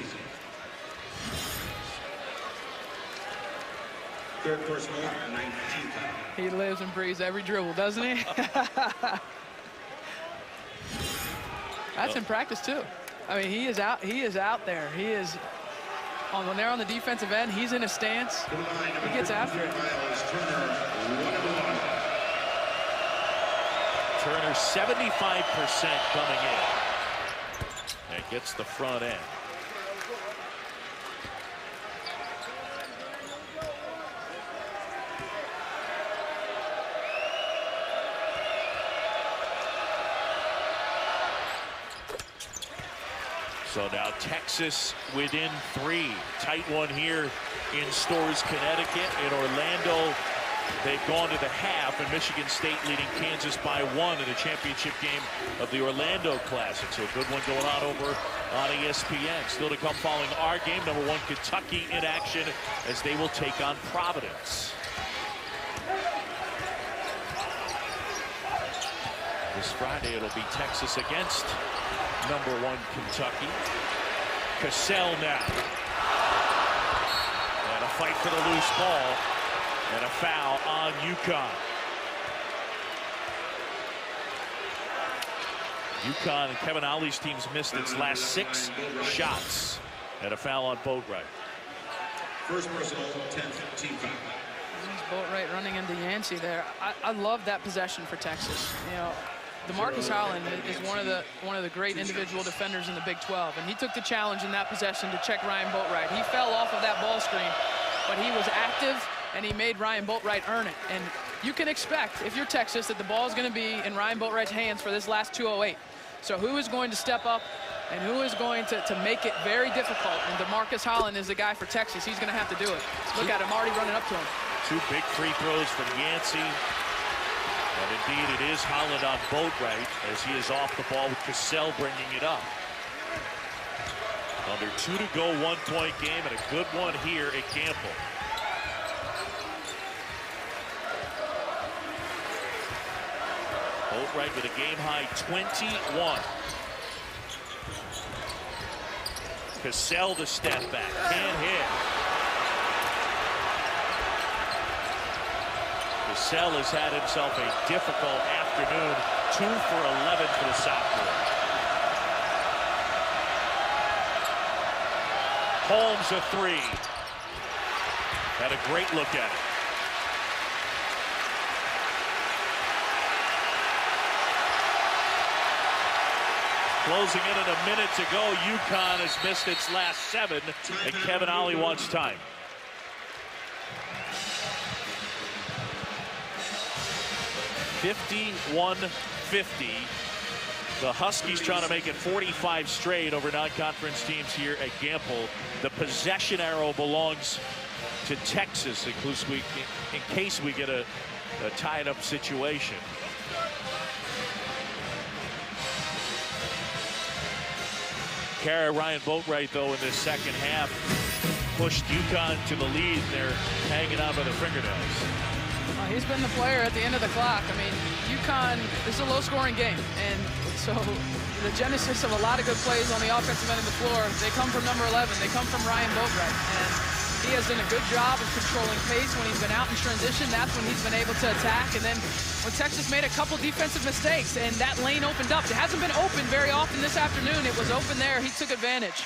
Third personal, 19.
He lives and breathes every dribble, doesn't he? That's in practice too. I mean, he is out there. He is when they're on the defensive end, he's in a stance. He gets after it.
Turner 75% coming in. And gets the front end. So now Texas within 3. Tight one here in Storrs, Connecticut. In Orlando, they've gone to the half, and Michigan State leading Kansas by 1 in the championship game of the Orlando Classic. So a good one going on over on ESPN. Still to come following our game, number 1 Kentucky in action as they will take on Providence. This Friday it'll be Texas against number 1 Kentucky. Cassell now. And a fight for the loose ball. And a foul on UConn. UConn and Kevin Ollie's teams missed its last 6 shots. And a foul on Boatwright.
First personal, 10th team foul.
Boatwright running into Yancey there. I love that possession for Texas. You know, DeMarcus Howland is one of the great individual defenders in the Big 12, and he took the challenge in that possession to check Ryan Boatwright. He fell off of that ball screen, but he was active, and he made Ryan Boatwright earn it. And you can expect, if you're Texas, that the ball is going to be in Ryan Boatwright's hands for this last 2:08. So who is going to step up, and who is going to make it very difficult? And DeMarcus Howland is the guy for Texas. He's going to have to do it. Look at him already running up to him. 2
big free throws from Yancey. And indeed, it is Holland on Boatwright as he is off the ball with Cassell bringing it up. Under 2 to go, 1-point game, and a good one here at Campbell. Boatwright with a game-high 21. Cassell the step back. Can't hit. Cassell has had himself a difficult afternoon. 2 for 11 for the sophomore. Holmes a 3. Had a great look at it. Closing in a minute to go. UConn has missed its last 7, and Kevin Ollie wants time. (51-50). The Huskies trying to make it 45 straight over non-conference teams here at Gamble. The possession arrow belongs to Texas in case we get a tied-up situation. Ryan Boatwright, though, in this second half, pushed UConn to the lead, and they're hanging on by their fingernails.
He's been the player at the end of the clock. I mean, UConn, this is a low-scoring game, and so the genesis of a lot of good plays on the offensive end of the floor, they come from number 11. They come from Ryan Boatwright, and he has done a good job of controlling pace when he's been out in transition. That's when he's been able to attack, and then when Texas made a couple defensive mistakes and that lane opened up. It hasn't been open very often this afternoon. It was open there. He took advantage.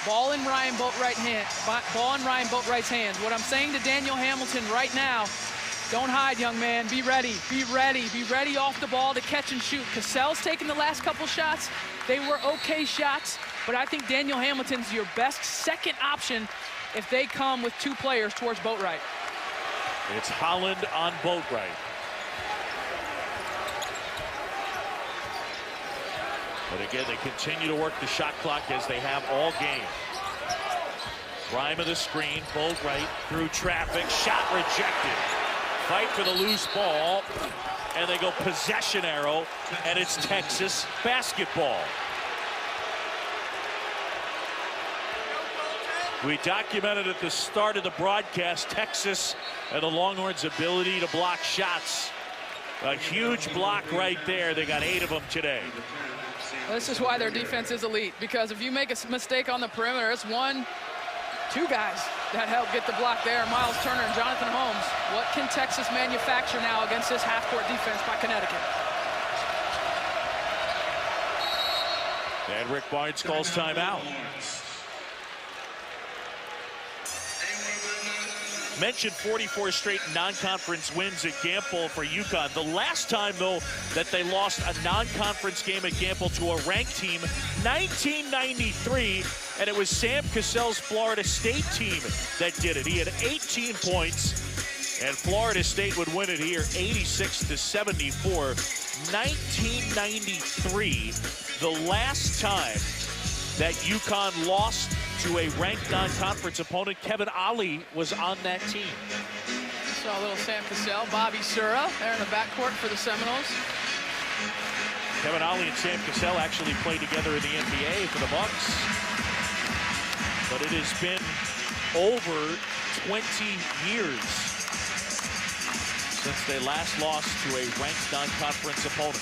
Ball in Ryan Boatwright's hands. What I'm saying to Daniel Hamilton right now, don't hide, young man. Be ready. Be ready. Be ready off the ball to catch and shoot. Cassell's taken the last couple shots. They were okay shots, but I think Daniel Hamilton's your best second option if they come with 2 players towards Boatwright.
It's Holland on Boatwright. But again, they continue to work the shot clock as they have all game. Prime of the screen, Boatwright through traffic, shot rejected. Fight for the loose ball, and they go possession arrow, and it's Texas basketball. We documented at the start of the broadcast Texas and the Longhorns' ability to block shots. A huge block right there. They got 8 of them today.
This is why their defense is elite, because if you make a mistake on the perimeter, it's 1, 2 guys that help get the block there, Miles Turner and Jonathan Holmes. What can Texas manufacture now against this half-court defense by Connecticut?
And Rick Barnes calls timeout. Mentioned 44 straight non-conference wins at Gamble for UConn. The last time, though, that they lost a non-conference game at Gamble to a ranked team, 1993, and it was Sam Cassell's Florida State team that did it. He had 18 points, and Florida State would win it here 86-74. 1993, the last time that UConn lost to a ranked non-conference opponent. Kevin Ollie was on that team.
Saw a little Sam Cassell, Bobby Sura there in the backcourt for the Seminoles.
Kevin Ollie and Sam Cassell actually played together in the NBA for the Bucks. But it has been over 20 years since they last lost to a ranked non-conference opponent.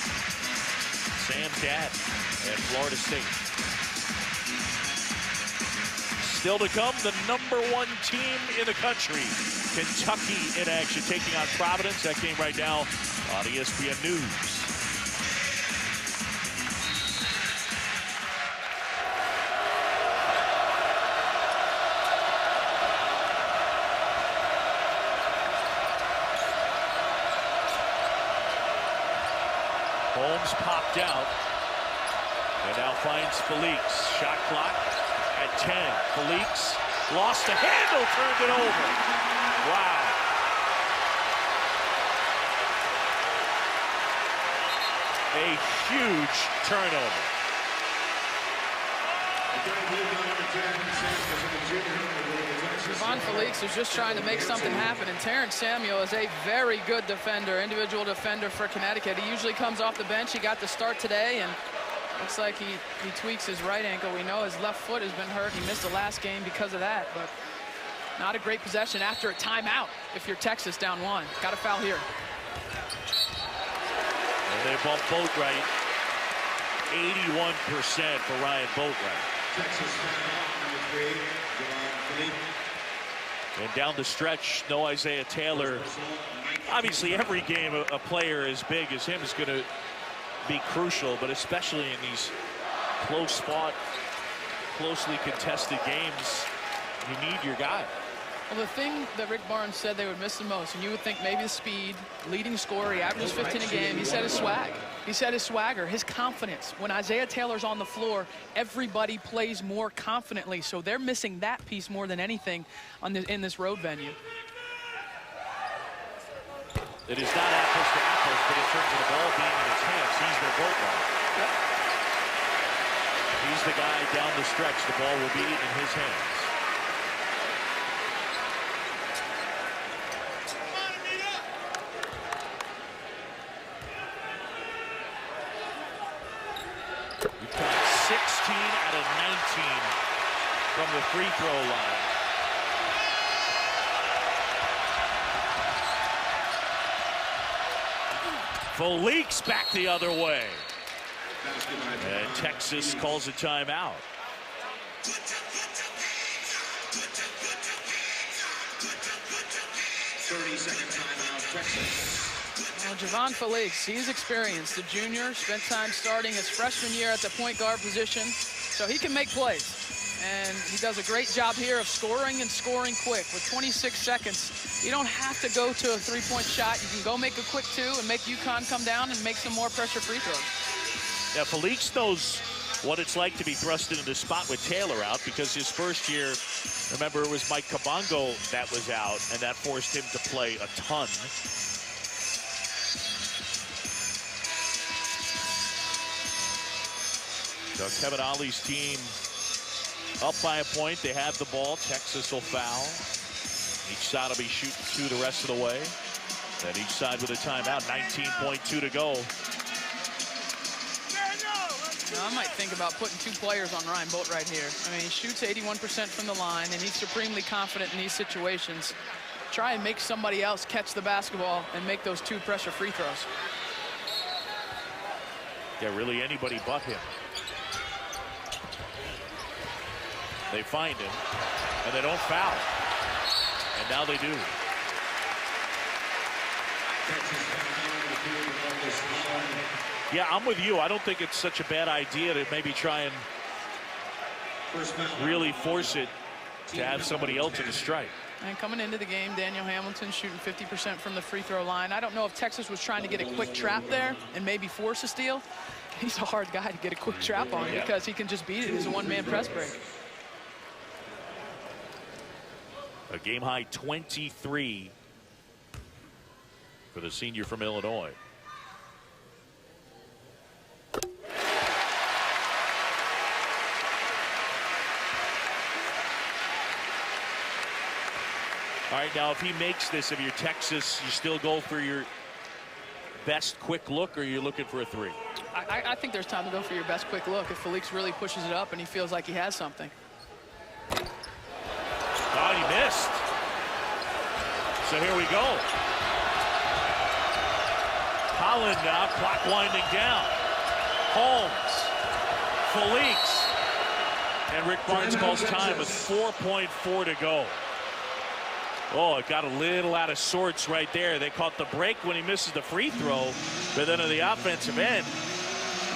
Sam's dad at Florida State. Still to come, the #1 team in the country, Kentucky in action, taking on Providence. That game right now on ESPN News. Holmes popped out and now finds Felix. Shot clock at 10. Felix lost the handle, turned it over. Wow. A huge turnover.
Javon Felix is just trying to make something happen, and Terrence Samuel is a very good defender, individual defender for Connecticut. He usually comes off the bench. He got the start today, and looks like he tweaks his right ankle. We know his left foot has been hurt. He missed the last game because of that, but not a great possession after a timeout if you're Texas down 1. Got a foul here.
And they bump Boatwright. 81% for Ryan Boatwright.
Texas foul, number 3, Javon Philippe.
And down the stretch, no Isaiah Taylor. Obviously, every game a player as big as him is going to be crucial, but especially in these close fought, closely contested games, you need your guy.
Well, the thing that Rick Barnes said they would miss the most, and you would think maybe the speed, leading scorer, he averages 15 a game, he said his swag. He said his swagger, his confidence. When Isaiah Taylor's on the floor, everybody plays more confidently, so they're missing that piece more than anything in this road venue.
It is not apples to apples, but in terms of the ball being in his hands, he's their boat runner.
Yep.
He's the guy down the stretch. The ball will be in his hands. UConn 16 out of 19 from the free throw line. Philippe's back the other way. And Texas calls a timeout.
30-second timeout, Texas.
Well, Javon Philippe, he's experienced. The junior spent time starting his freshman year at the point guard position, so he can make plays. And he does a great job here of scoring and scoring quick. With 26 seconds, you don't have to go to a three-point shot. You can go make a quick two and make UConn come down and make some more pressure free throws.
Yeah, Philippe knows what it's like to be thrust into the spot with Taylor out, because his first year, remember, it was Mike Kabongo that was out, and that forced him to play a ton. So Kevin Ollie's team up by a point. They have the ball. Texas will foul. Each side will be shooting two the rest of the way. Then each side with a timeout. 19.2 to go.
Now, I might think about putting two players on Ryan Boatwright here. I mean, he shoots 81% from the line, and he's supremely confident in these situations. Try and make somebody else catch the basketball and make those two pressure free throws.
Yeah, really anybody but him. They find him, and they don't foul. And now they do. Yeah, I'm with you. I don't think it's such a bad idea to maybe try and really force it to have somebody else in the strike.
And coming into the game, Daniel Hamilton shooting 50% from the free throw line. I don't know if Texas was trying to get a quick trap there and maybe force a steal. He's a hard guy to get a quick trap on because he can just beat it as a one-man press break.
A game-high 23 for the senior from Illinois. All right, now if he makes this, if you're Texas, you still go for your best quick look, or you're looking for a three?
I think there's time to go for your best quick look if Philippe really pushes it up and he feels like he has something.
Oh, he missed. So here we go. Holland now, clock winding down. Holmes, Philippe, and Rick Barnes calls time with 4.4 to go. Oh, it got a little out of sorts right there. They caught the break when he misses the free throw, but then on the offensive end,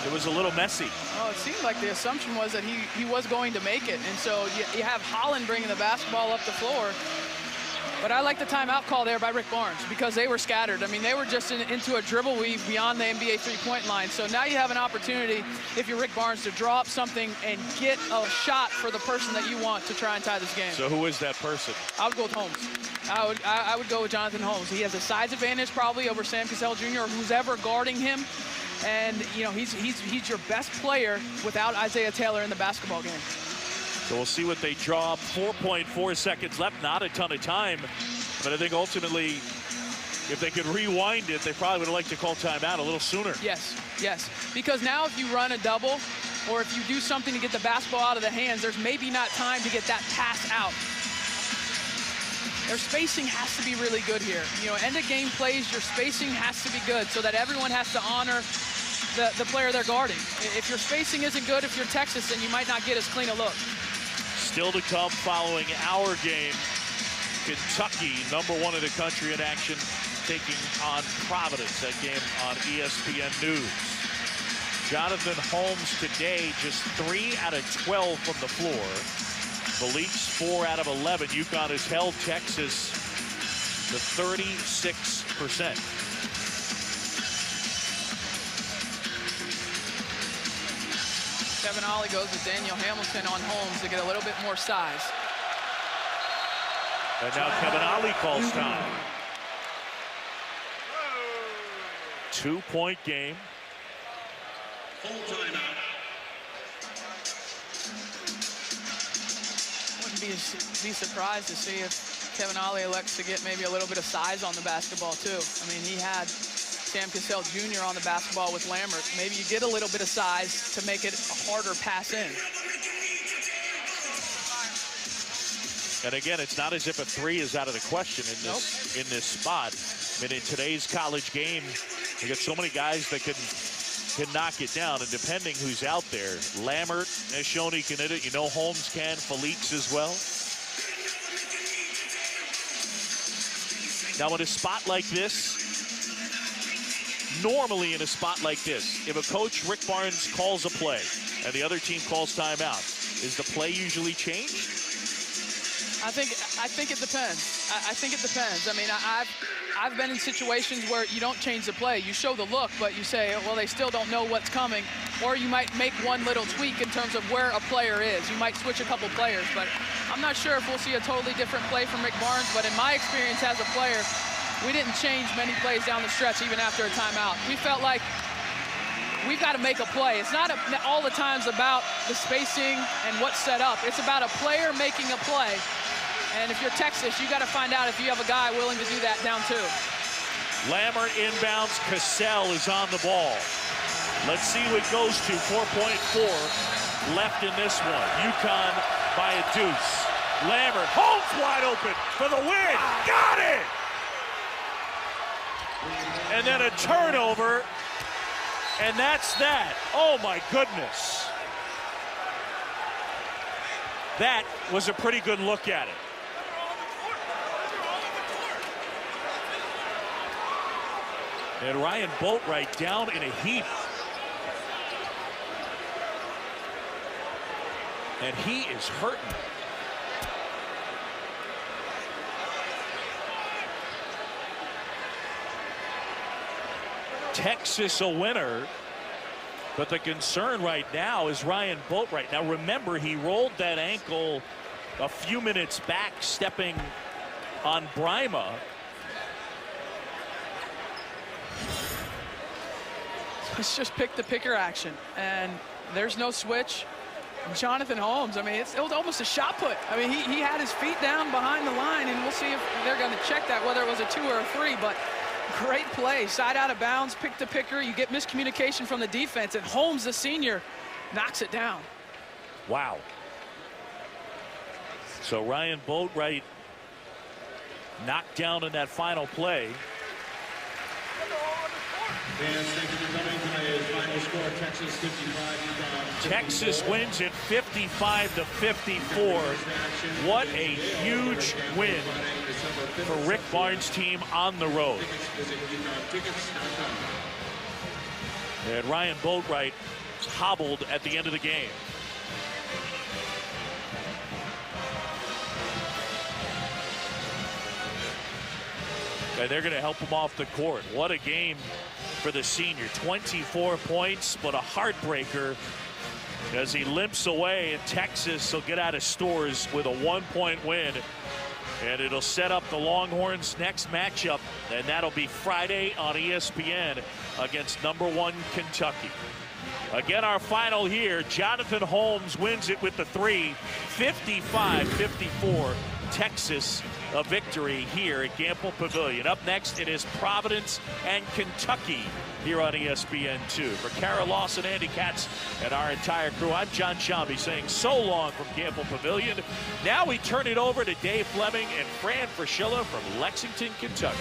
it was a little messy.
Oh, it seemed like the assumption was that he was going to make it, and so you have Holland bringing the basketball up the floor. But I like the timeout call there by Rick Barnes because they were scattered. I mean, they were just into a dribble weave beyond the NBA three-point line. So now you have an opportunity, if you're Rick Barnes, to draw up something and get a shot for the person that you want to try and tie this game.
So who is that person?
I would go with Holmes. I would go with Jonathan Holmes. He has a size advantage probably over Sam Cassell Jr. or who's ever guarding him. And, you know, he's your best player without Isaiah Taylor in the basketball game.
So we'll see what they draw up. 4.4 seconds left, not a ton of time. But I think ultimately, if they could rewind it, they probably would have liked to call timeout a little sooner.
Yes, yes. Because now if you run a double or if you do something to get the basketball out of the hands, there's maybe not time to get that pass out. their spacing has to be really good here. You know, end of game plays, your spacing has to be good so that everyone has to honor the player they're guarding. If your spacing isn't good, if you're Texas, then you might not get as clean a look.
Still to come following our game, Kentucky, #1 in the country in action, taking on Providence. That game on ESPN News. Jonathan Holmes today just 3 out of 12 from the floor. Malik's 4 out of 11. UConn has held Texas to 36%.
Kevin Ollie goes with Daniel Hamilton on Holmes to get a little bit more size.
And now Kevin Ollie calls time. 2-point game.
Wouldn't be surprised to see if Kevin Ollie elects to get maybe a little bit of size on the basketball too. I mean, he had Sam Cassell Jr. on the basketball with Lambert. Maybe you get a little bit of size to make it a harder pass in.
And again, it's not as if a 3 is out of the question in this spot. I mean, in today's college game, you got so many guys that can knock it down, and depending who's out there, Lambert has shown he can hit it. You know, Holmes can, Felix as well. Now, in a spot like this, normally in a spot like this, if a coach, Rick Barnes, calls a play and the other team calls timeout, is the play usually changed?
I think it depends. I think it depends. I mean, I've been in situations where you don't change the play. You show the look, but you say, well, they still don't know what's coming. Or you might make one little tweak in terms of where a player is. You might switch a couple players, but I'm not sure if we'll see a totally different play from Rick Barnes. But in my experience as a player, we didn't change many plays down the stretch, even after a timeout. We felt like we've got to make a play. It's not all the times about the spacing and what's set up. It's about a player making a play. And if you're Texas, you got to find out if you have a guy willing to do that down two.
Lambert inbounds. Cassell is on the ball. Let's see who it goes to. 4.4 left in this one. UConn by a deuce. Lambert, Holmes wide open for the win. Got it! And then a turnover. And that's that. Oh, my goodness. That was a pretty good look at it. And Ryan Boatwright down in a heap. And he is hurting. Texas a winner. But the concern right now is Ryan Boatwright. Now remember, he rolled that ankle a few minutes back, stepping on Brima.
It's just pick-the-picker action, and there's no switch. Jonathan Holmes, I mean, it was almost a shot put. I mean, he had his feet down behind the line, and we'll see if they're going to check that, whether it was a 2 or a 3, but great play. Side out of bounds, pick-the-picker. You get miscommunication from the defense, and Holmes, the senior, knocks it down.
Wow. So Ryan Boatwright knocked down in that final play.
Fans, thank you for coming. Today's final score, Texas 55, UConn.
Texas wins it 55-54. What a huge win for Rick Barnes' team on the road. And Ryan Boatwright hobbled at the end of the game. And they're going to help him off the court. What a game for the senior. 24 points, but a heartbreaker as he limps away, and Texas will get out of stores with a 1-point win. And it'll set up the Longhorns' next matchup, and that'll be Friday on ESPN against #1 Kentucky. Again, our final here, Jonathan Holmes wins it with the 3, 55-54. Texas a victory here at Gamble Pavilion. Up next, it is Providence and Kentucky here on ESPN2. For Kara Lawson, Andy Katz, and our entire crew, I'm John Shambi saying so long from Gamble Pavilion. Now we turn it over to Dave Fleming and Fran Fraschilla from Lexington, Kentucky.